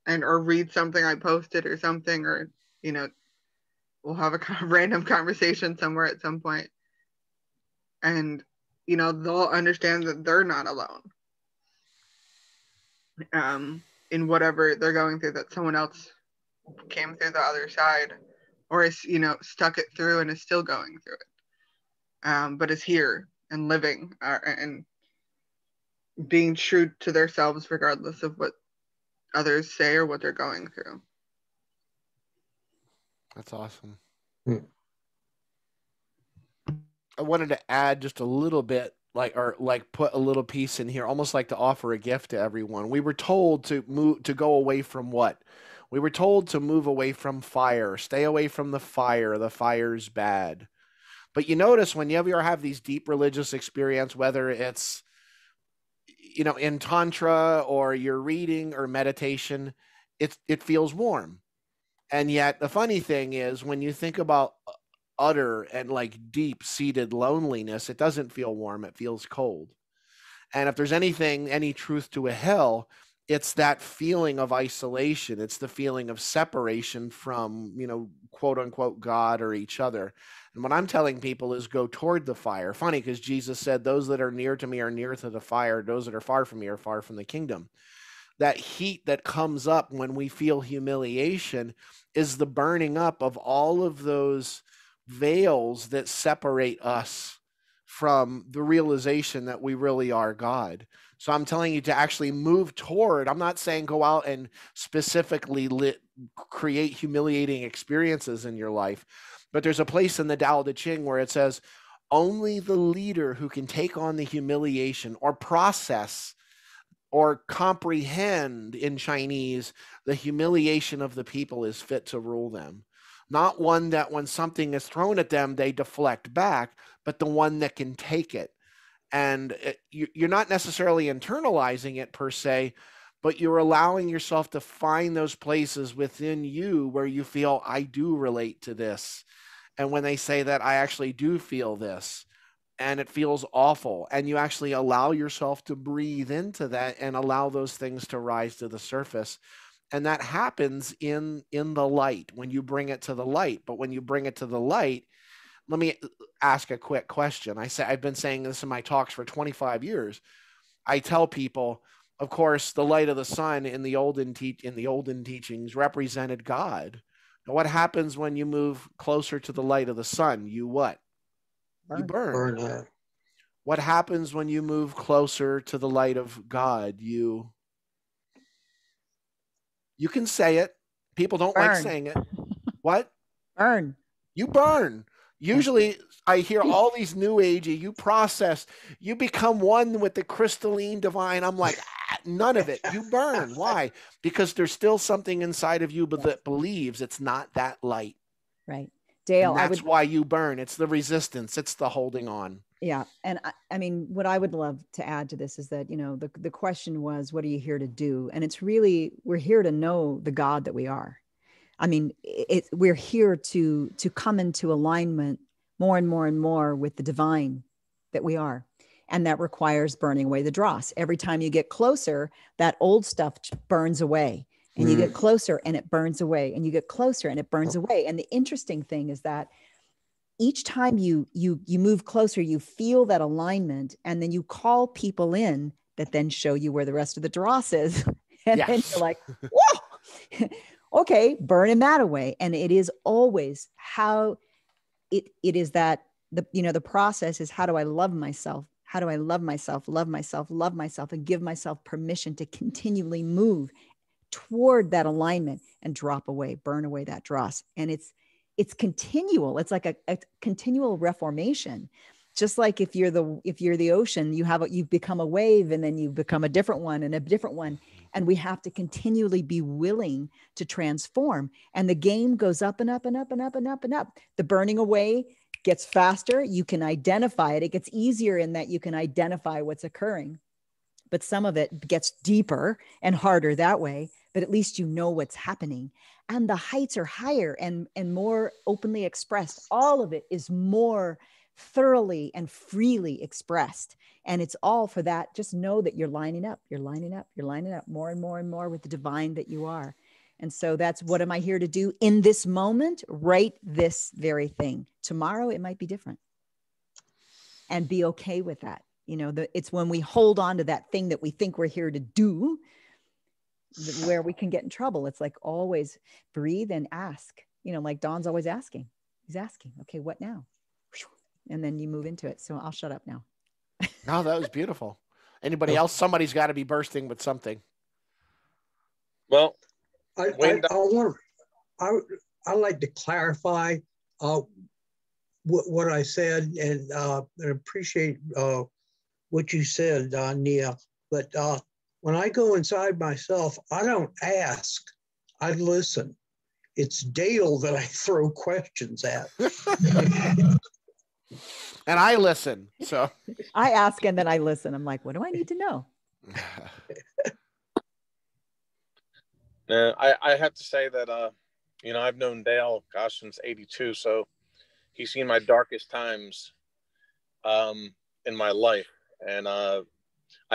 or read something I posted or something, or we'll have a kind of random conversation somewhere at some point, and they'll understand that they're not alone. in whatever they're going through, that someone else came through the other side, or is, stuck it through and is still going through it, but is here and living, and being true to themselves regardless of what others say or what they're going through. That's awesome. I wanted to add just a little bit, put a little piece in here, almost like to offer a gift to everyone. We were told to go away from what? We were told to move away from fire, stay away from the fire. The fire's bad. But you notice when you ever have these deep religious experience, whether it's, in Tantra or you're reading or meditation, it feels warm. And yet the funny thing is, when you think about utter and deep seated loneliness, it doesn't feel warm. It feels cold. And if there's any truth to a hell, it's that feeling of isolation. It's the feeling of separation from, quote unquote, God or each other. And what I'm telling people is go toward the fire. Funny, because Jesus said, those that are near to me are near to the fire. Those that are far from me are far from the kingdom. That heat that comes up when we feel humiliation is the burning up of all of those veils that separate us from the realization that we really are God. So I'm telling you to actually move toward. I'm not saying go out and specifically create humiliating experiences in your life, but there's a place in the Tao Te Ching where it says only the leader who can take on the humiliation or process or comprehend, in Chinese, the humiliation of the people is fit to rule them. Not one that when something is thrown at them, they deflect back, but the one that can take it. And you're not necessarily internalizing it per se, but you're allowing yourself to find those places within you where you feel, I do relate to this. And when they say that, I actually do feel this. And it feels awful. And you actually allow yourself to breathe into that and allow those things to rise to the surface. And that happens in the light when you bring it to the light. But when you bring it to the light, let me ask a quick question. I've been saying this in my talks for 25 years. I tell people, of course, the light of the sun in the olden teachings represented God. Now, what happens when you move closer to the light of the sun? You what? You burn. What happens when you move closer to the light of God? You can say it. People don't like saying it. What? Burn. You burn. Usually I hear all these new agey, you process, you become one with the crystalline divine. I'm like, none of it. You burn. Why? Because there's still something inside of you that believes it's not that light. Right. Dale, and that's why you burn. It's the resistance. It's the holding on. Yeah. And I mean, what I would love to add to this is that, the question was, what are you here to do? And it's really, we're here to know the God that we are. I mean, we're here to come into alignment more and more and more with the divine that we are. And that requires burning away the dross. Every time you get closer, that old stuff burns away. And you get closer and it burns away, and you get closer and it burns away. And the interesting thing is that each time you move closer, you feel that alignment, and then you call people in that then show you where the rest of the dross is. And then you're like, whoa, okay, burning that away. And it is always how it is that the process is, how do I love myself? How do I love myself, and give myself permission to continually move toward that alignment and drop away, burn away that dross. And it's continual. It's like a continual reformation. Just like if you're the ocean, you've become a wave, and then you become a different one and a different one. And we have to continually be willing to transform. And the game goes up and up and up and up and up and up. The burning away gets faster. You can identify it. It gets easier in that you can identify what's occurring. But some of it gets deeper and harder that way. But at least you know what's happening. And the heights are higher and more openly expressed. All of it is more thoroughly and freely expressed. And it's all for that. Just know that you're lining up more and more and more with the divine that you are. And so that's, what am I here to do in this moment? Right this very thing. Tomorrow, it might be different. And be okay with that. It's when we hold on to that thing that we think we're here to do, where we can get in trouble. It's like always breathe and ask, like Don's always asking. He's asking, okay, what now? And then you move into it. So I'll shut up now. No, that was beautiful. Anybody else? Somebody's got to be bursting with something. Well, I'd like to clarify what I said, and appreciate what you said, Nia. But when I go inside myself, I don't ask, I listen. It's Dale that I throw questions at. And I listen. So I ask and then I listen. I'm like, what do I need to know? I have to say that, I've known Dale, since 82. So he's seen my darkest times in my life. And I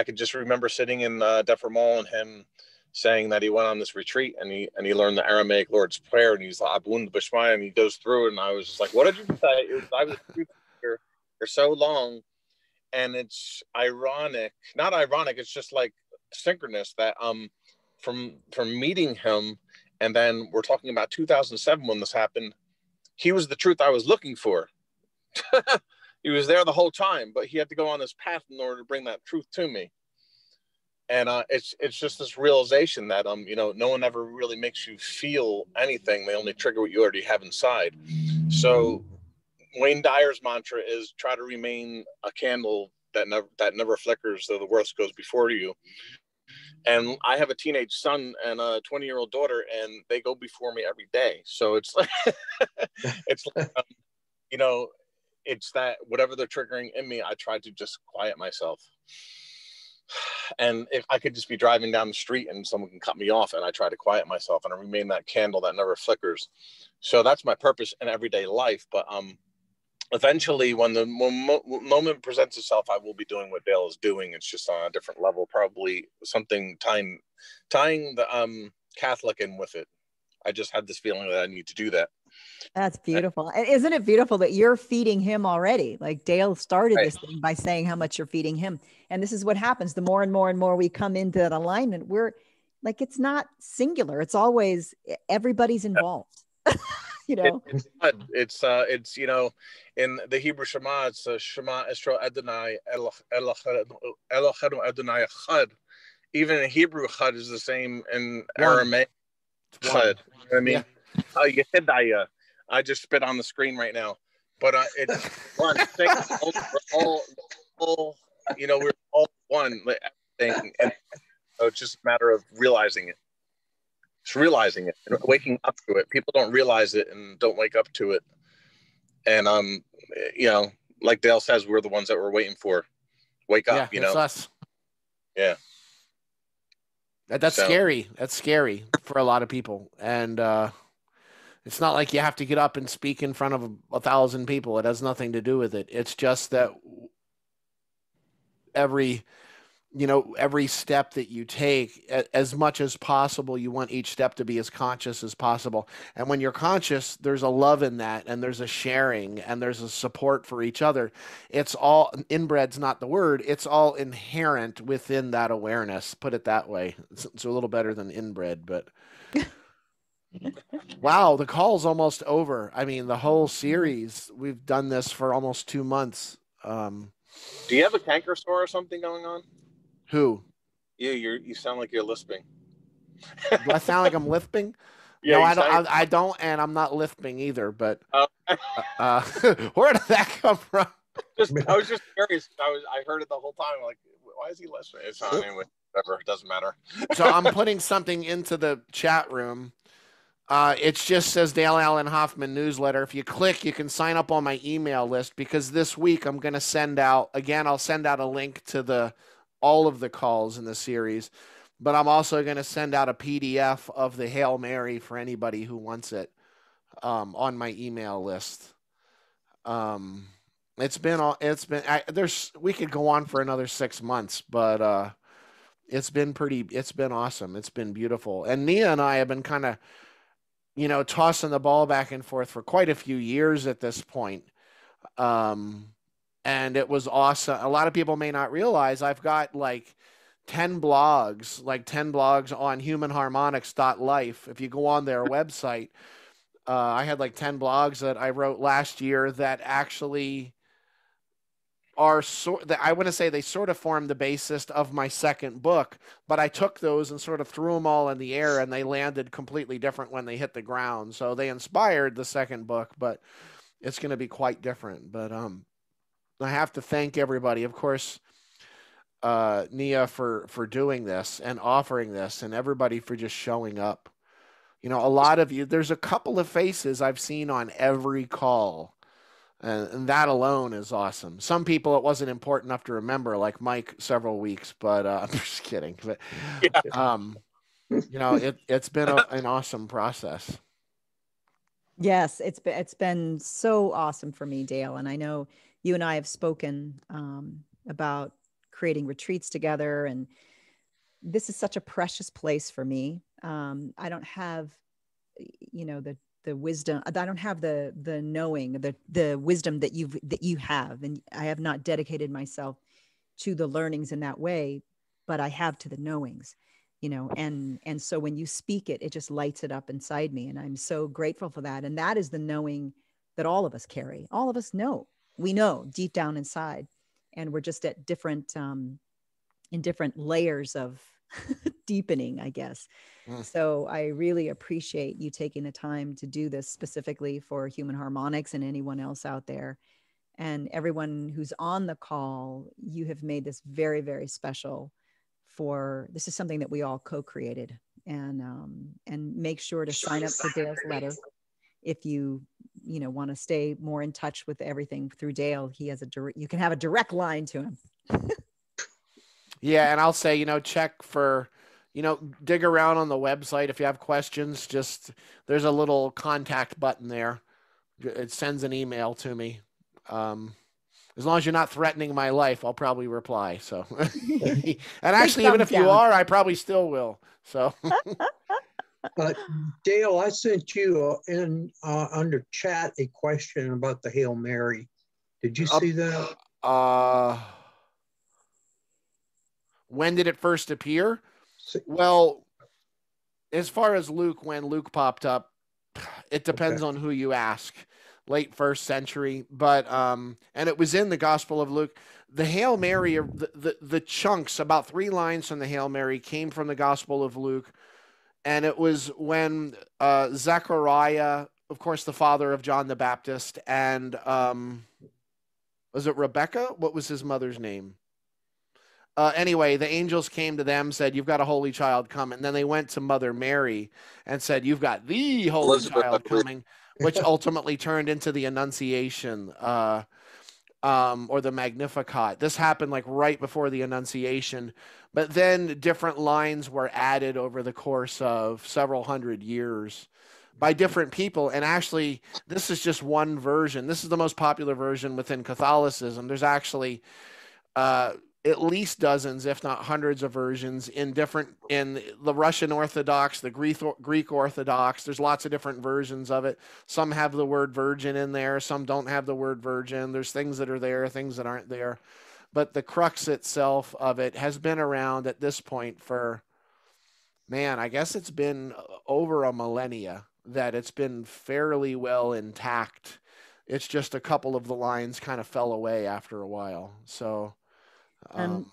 could just remember sitting in Duffer Mall and him saying that he went on this retreat and he learned the Aramaic Lord's Prayer, and he's like, Abun Bashmai, and he goes through it, and I was just like, what did you say? I was here for so long. And it's not ironic, it's just like synchronous that from meeting him, and then we're talking about 2007 when this happened, he was the truth I was looking for. He was there the whole time, but he had to go on this path in order to bring that truth to me. And it's just this realization that no one ever really makes you feel anything. They only trigger what you already have inside. So Wayne Dyer's mantra is try to remain a candle that never flickers, though the worst goes before you. And I have a teenage son and a 20-year-old daughter, and they go before me every day. So it's like, it's like, it's that whatever they're triggering in me, I try to just quiet myself. And if I could just be driving down the street and someone can cut me off, and I try to quiet myself and I remain that candle that never flickers. So that's my purpose in everyday life. But eventually, when the moment presents itself, I will be doing what Dale is doing. It's just on a different level, probably something tying the Catholic in with it. I just had this feeling that I need to do that. That's beautiful. And isn't it beautiful that you're feeding him already? Like Dale started this thing by saying how much you're feeding him. And this is what happens. The more and more and more we come into that alignment, we're like, it's not singular. It's always everybody's involved. It's in the Hebrew Shema, it's Shema Israel Adonai Eloheinu Adonai Echad. Even in Hebrew, Chad is the same in Aramaic. Chad. You know what I mean? Yeah. I just spit on the screen right now, but it's one thing. We're all we're all one thing, and so it's just a matter of realizing it. Just realizing it and waking up to it. People don't realize it and don't wake up to it. And like Dale says, we're the ones that we're waiting for. Wake up, It's us. Yeah. That's scary. That's scary for a lot of people. And it's not like you have to get up and speak in front of 1,000 people. It has nothing to do with it. It's just that every step that you take, as much as possible, you want each step to be as conscious as possible. And when you're conscious, there's a love in that, and there's a sharing, and there's a support for each other. It's all, inbred's not the word, it's all inherent within that awareness. Put it that way. It's a little better than inbred, but wow, the call's almost over. I mean, the whole series, we've done this for almost 2 months. Do you have a canker sore or something going on? Who? You sound like you're lisping. Do I sound like I'm lisping? Yeah, no, I don't, and I'm not lisping either. But where did that come from? I was just curious. I heard it the whole time. Like, why is he lisping? It's not anyway. Whatever. It doesn't matter. So I'm putting something into the chat room. It just says Dale Allen Hoffman newsletter. If you click, you can sign up on my email list, because this week I'm going to send out, again, I'll send out a link to all of the calls in the series, but I'm also going to send out a PDF of the Hail Mary for anybody who wants it on my email list. We could go on for another 6 months, but it's been awesome. It's been beautiful. And Nia and I have been kind of, tossing the ball back and forth for quite a few years at this point. And it was awesome. A lot of people may not realize I've got like 10 blogs, like 10 blogs on humanharmonics.life. If you go on their website, I had like 10 blogs that I wrote last year that actually are I want to say they sort of formed the basis of my second book, but I took those and sort of threw them all in the air, and they landed completely different when they hit the ground. So they inspired the second book, but it's going to be quite different. But I have to thank everybody, of course, Nia, for doing this and offering this, and everybody for just showing up. You know, a lot of you, there's a couple of faces I've seen on every call. And that alone is awesome. Some people it wasn't important enough to remember, like Mike, several weeks. But I'm just kidding. But you know, it's been an awesome process. Yes, it's been so awesome for me, Dale. And I know you and I have spoken about creating retreats together, and this is such a precious place for me. I don't have, you know, the wisdom. I don't have the knowing, the wisdom that you have, and I have not dedicated myself to the learnings in that way, but I have to the knowings, you know, and so when you speak it, it just lights it up inside me, and I'm so grateful for that. And that is the knowing that all of us carry. All of us know. We know deep down inside, and we're just at different in different layers of deepening, I guess. So I really appreciate you taking the time to do this specifically for Human Harmonics and anyone else out there. And everyone who's on the call, you have made this very, very special. This is something that we all co-created. And make sure to sign up for Dale's letter. If you want to stay more in touch with everything through Dale, you can have a direct line to him. Yeah. And I'll say, check for, dig around on the website. If you have questions, there's a little contact button there. It sends an email to me. As long as you're not threatening my life, I'll probably reply. So, and actually, even if you are, I probably still will. So, Dale, I sent you in under chat a question about the Hail Mary. Did you see that? When did it first appear? Well, as far as Luke, when Luke popped up, it depends on who you ask. Late 1st century, but and it was in the Gospel of Luke. The Hail Mary, the chunks, about 3 lines from the Hail Mary, came from the Gospel of Luke, and it was when Zechariah, of course, the father of John the Baptist, and was it Rebecca? What was his mother's name? Anyway, the angels came to them, said, "You've got a holy child coming." And then they went to Mother Mary and said, "You've got the holy child coming," which ultimately turned into the Annunciation or the Magnificat. This happened like right before the Annunciation, but then different lines were added over the course of several hundred years by different people. And actually, this is just one version. This is the most popular version within Catholicism. There's actually at least dozens, if not hundreds of versions in the Russian Orthodox, the Greek Orthodox. There's lots of different versions of it. Some have the word virgin in there. Some don't have the word virgin. There's things that are there, things that aren't there. But the crux itself of it has been around at this point for, I guess it's been over a millennia that it's been fairly well intact. It's just a couple of the lines kind of fell away after a while. So, I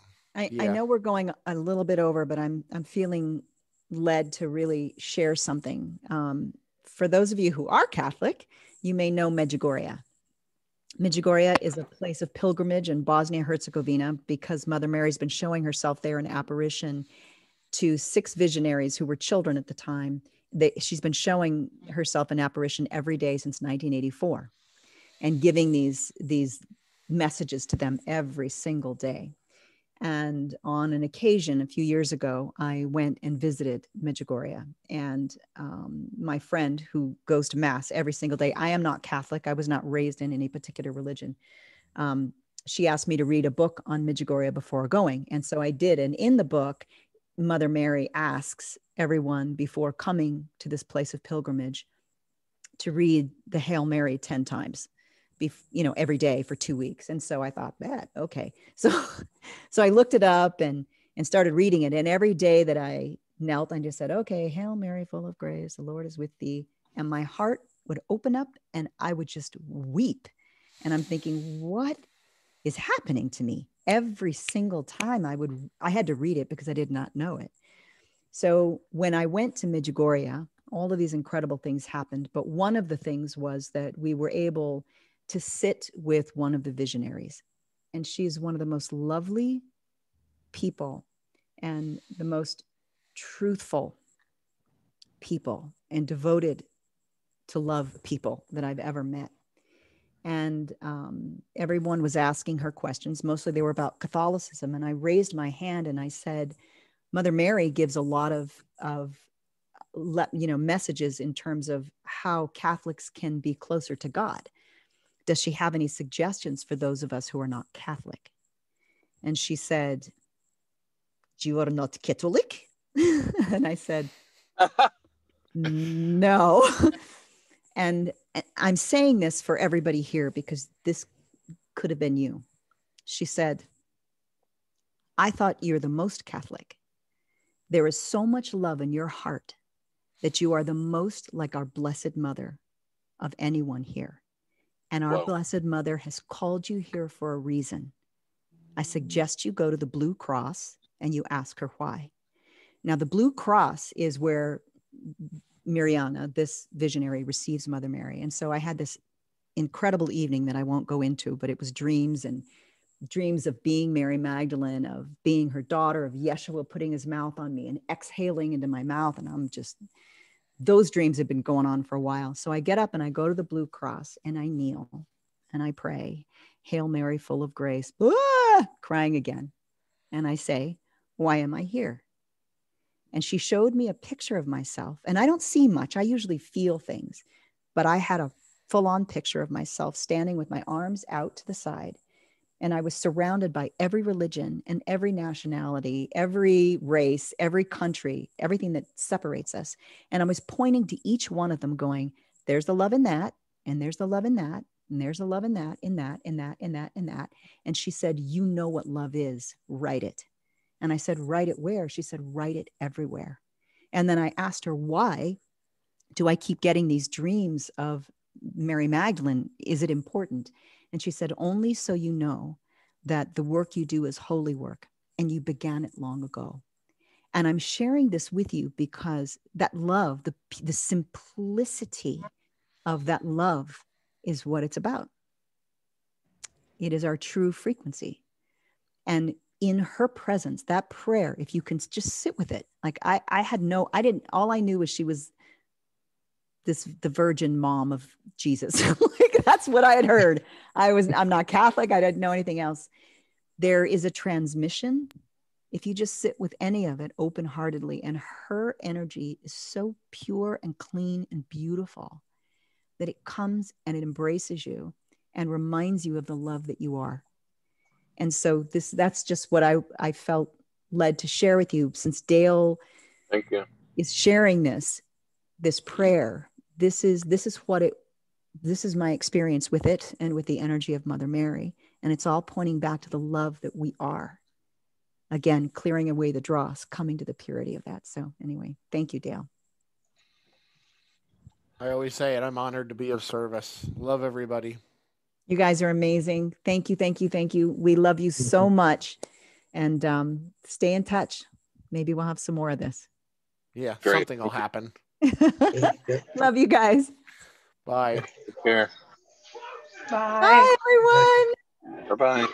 know we're going a little bit over, but I'm feeling led to really share something. For those of you who are Catholic, you may know Medjugorje. Medjugorje is a place of pilgrimage in Bosnia-Herzegovina because Mother Mary's been showing herself there in apparition to 6 visionaries who were children at the time. She's been showing herself in apparition every day since 1984 and giving these messages to them every single day. And on an occasion a few years ago, I went and visited Medjugorje, and my friend who goes to Mass every single day, I am not Catholic. I was not raised in any particular religion. She asked me to read a book on Medjugorje before going. And so I did. And in the book, Mother Mary asks everyone before coming to this place of pilgrimage to read the Hail Mary 10 times. Every day for 2 weeks. And so I thought that, okay. So I looked it up and and started reading it. And every day that I knelt, I just said, okay, Hail Mary, full of grace, the Lord is with thee. And my heart would open up and I would just weep. And I'm thinking, what is happening to me? Every single time I had to read it because I did not know it. So when I went to Medjugorje, all of these incredible things happened. But one of the things was that we were able to sit with one of the visionaries. And she's one of the most lovely people and the most truthful people and devoted to love people that I've ever met. And everyone was asking her questions. Mostly they were about Catholicism. And I raised my hand and I said, Mother Mary gives a lot of messages in terms of how Catholics can be closer to God. Does she have any suggestions for those of us who are not Catholic? And she said, you are not Catholic? And I said, no. And I'm saying this for everybody here because this could have been you. She said, I thought you're the most Catholic. There is so much love in your heart that you are the most like our Blessed Mother of anyone here. And our Blessed Mother has called you here for a reason. I suggest you go to the Blue Cross and you ask her why. Now, the Blue Cross is where Mirjana, this visionary, receives Mother Mary. And so I had this incredible evening that I won't go into, but it was dreams of being Mary Magdalene, of being her daughter, of Yeshua putting his mouth on me and exhaling into my mouth. And those dreams have been going on for a while. So I get up and I go to the Blue Cross and I kneel and I pray, Hail Mary, full of grace, crying again. And I say, why am I here? And she showed me a picture of myself. And I don't see much. I usually feel things. But I had a full-on picture of myself standing with my arms out to the side. And I was surrounded by every religion and every nationality, every race, every country, everything that separates us. And I was pointing to each one of them going, there's the love in that, and there's the love in that, and there's the love in that, in that, in that, in that, in that. And she said, you know what love is, write it. And I said, write it where? She said, write it everywhere. And then I asked her, why do I keep getting these dreams of Mary Magdalene? Is it important? And she said, only so you know that the work you do is holy work and you began it long ago. And I'm sharing this with you because that love, the simplicity of that love is what it's about. It is our true frequency. And in her presence, that prayer, if you can just sit with it, like all I knew was she was the virgin mom of Jesus. Like that's what I had heard. I'm not Catholic. I didn't know anything else. There is a transmission. If you just sit with any of it open-heartedly, and her energy is so pure and clean and beautiful that it comes and it embraces you and reminds you of the love that you are. And so that's just what I felt led to share with you, since Dale Thank you. is sharing this prayer. This is my experience with it and with the energy of Mother Mary. And it's all pointing back to the love that we are. Again, clearing away the dross, coming to the purity of that. So anyway, thank you, Dale. I always say it. I'm honored to be of service. Love everybody. You guys are amazing. Thank you, thank you, thank you. We love you so much. And stay in touch. Maybe we'll have some more of this. Yeah, Great. something will happen. Love you guys. Bye. Take care. Bye, everyone. Bye-bye.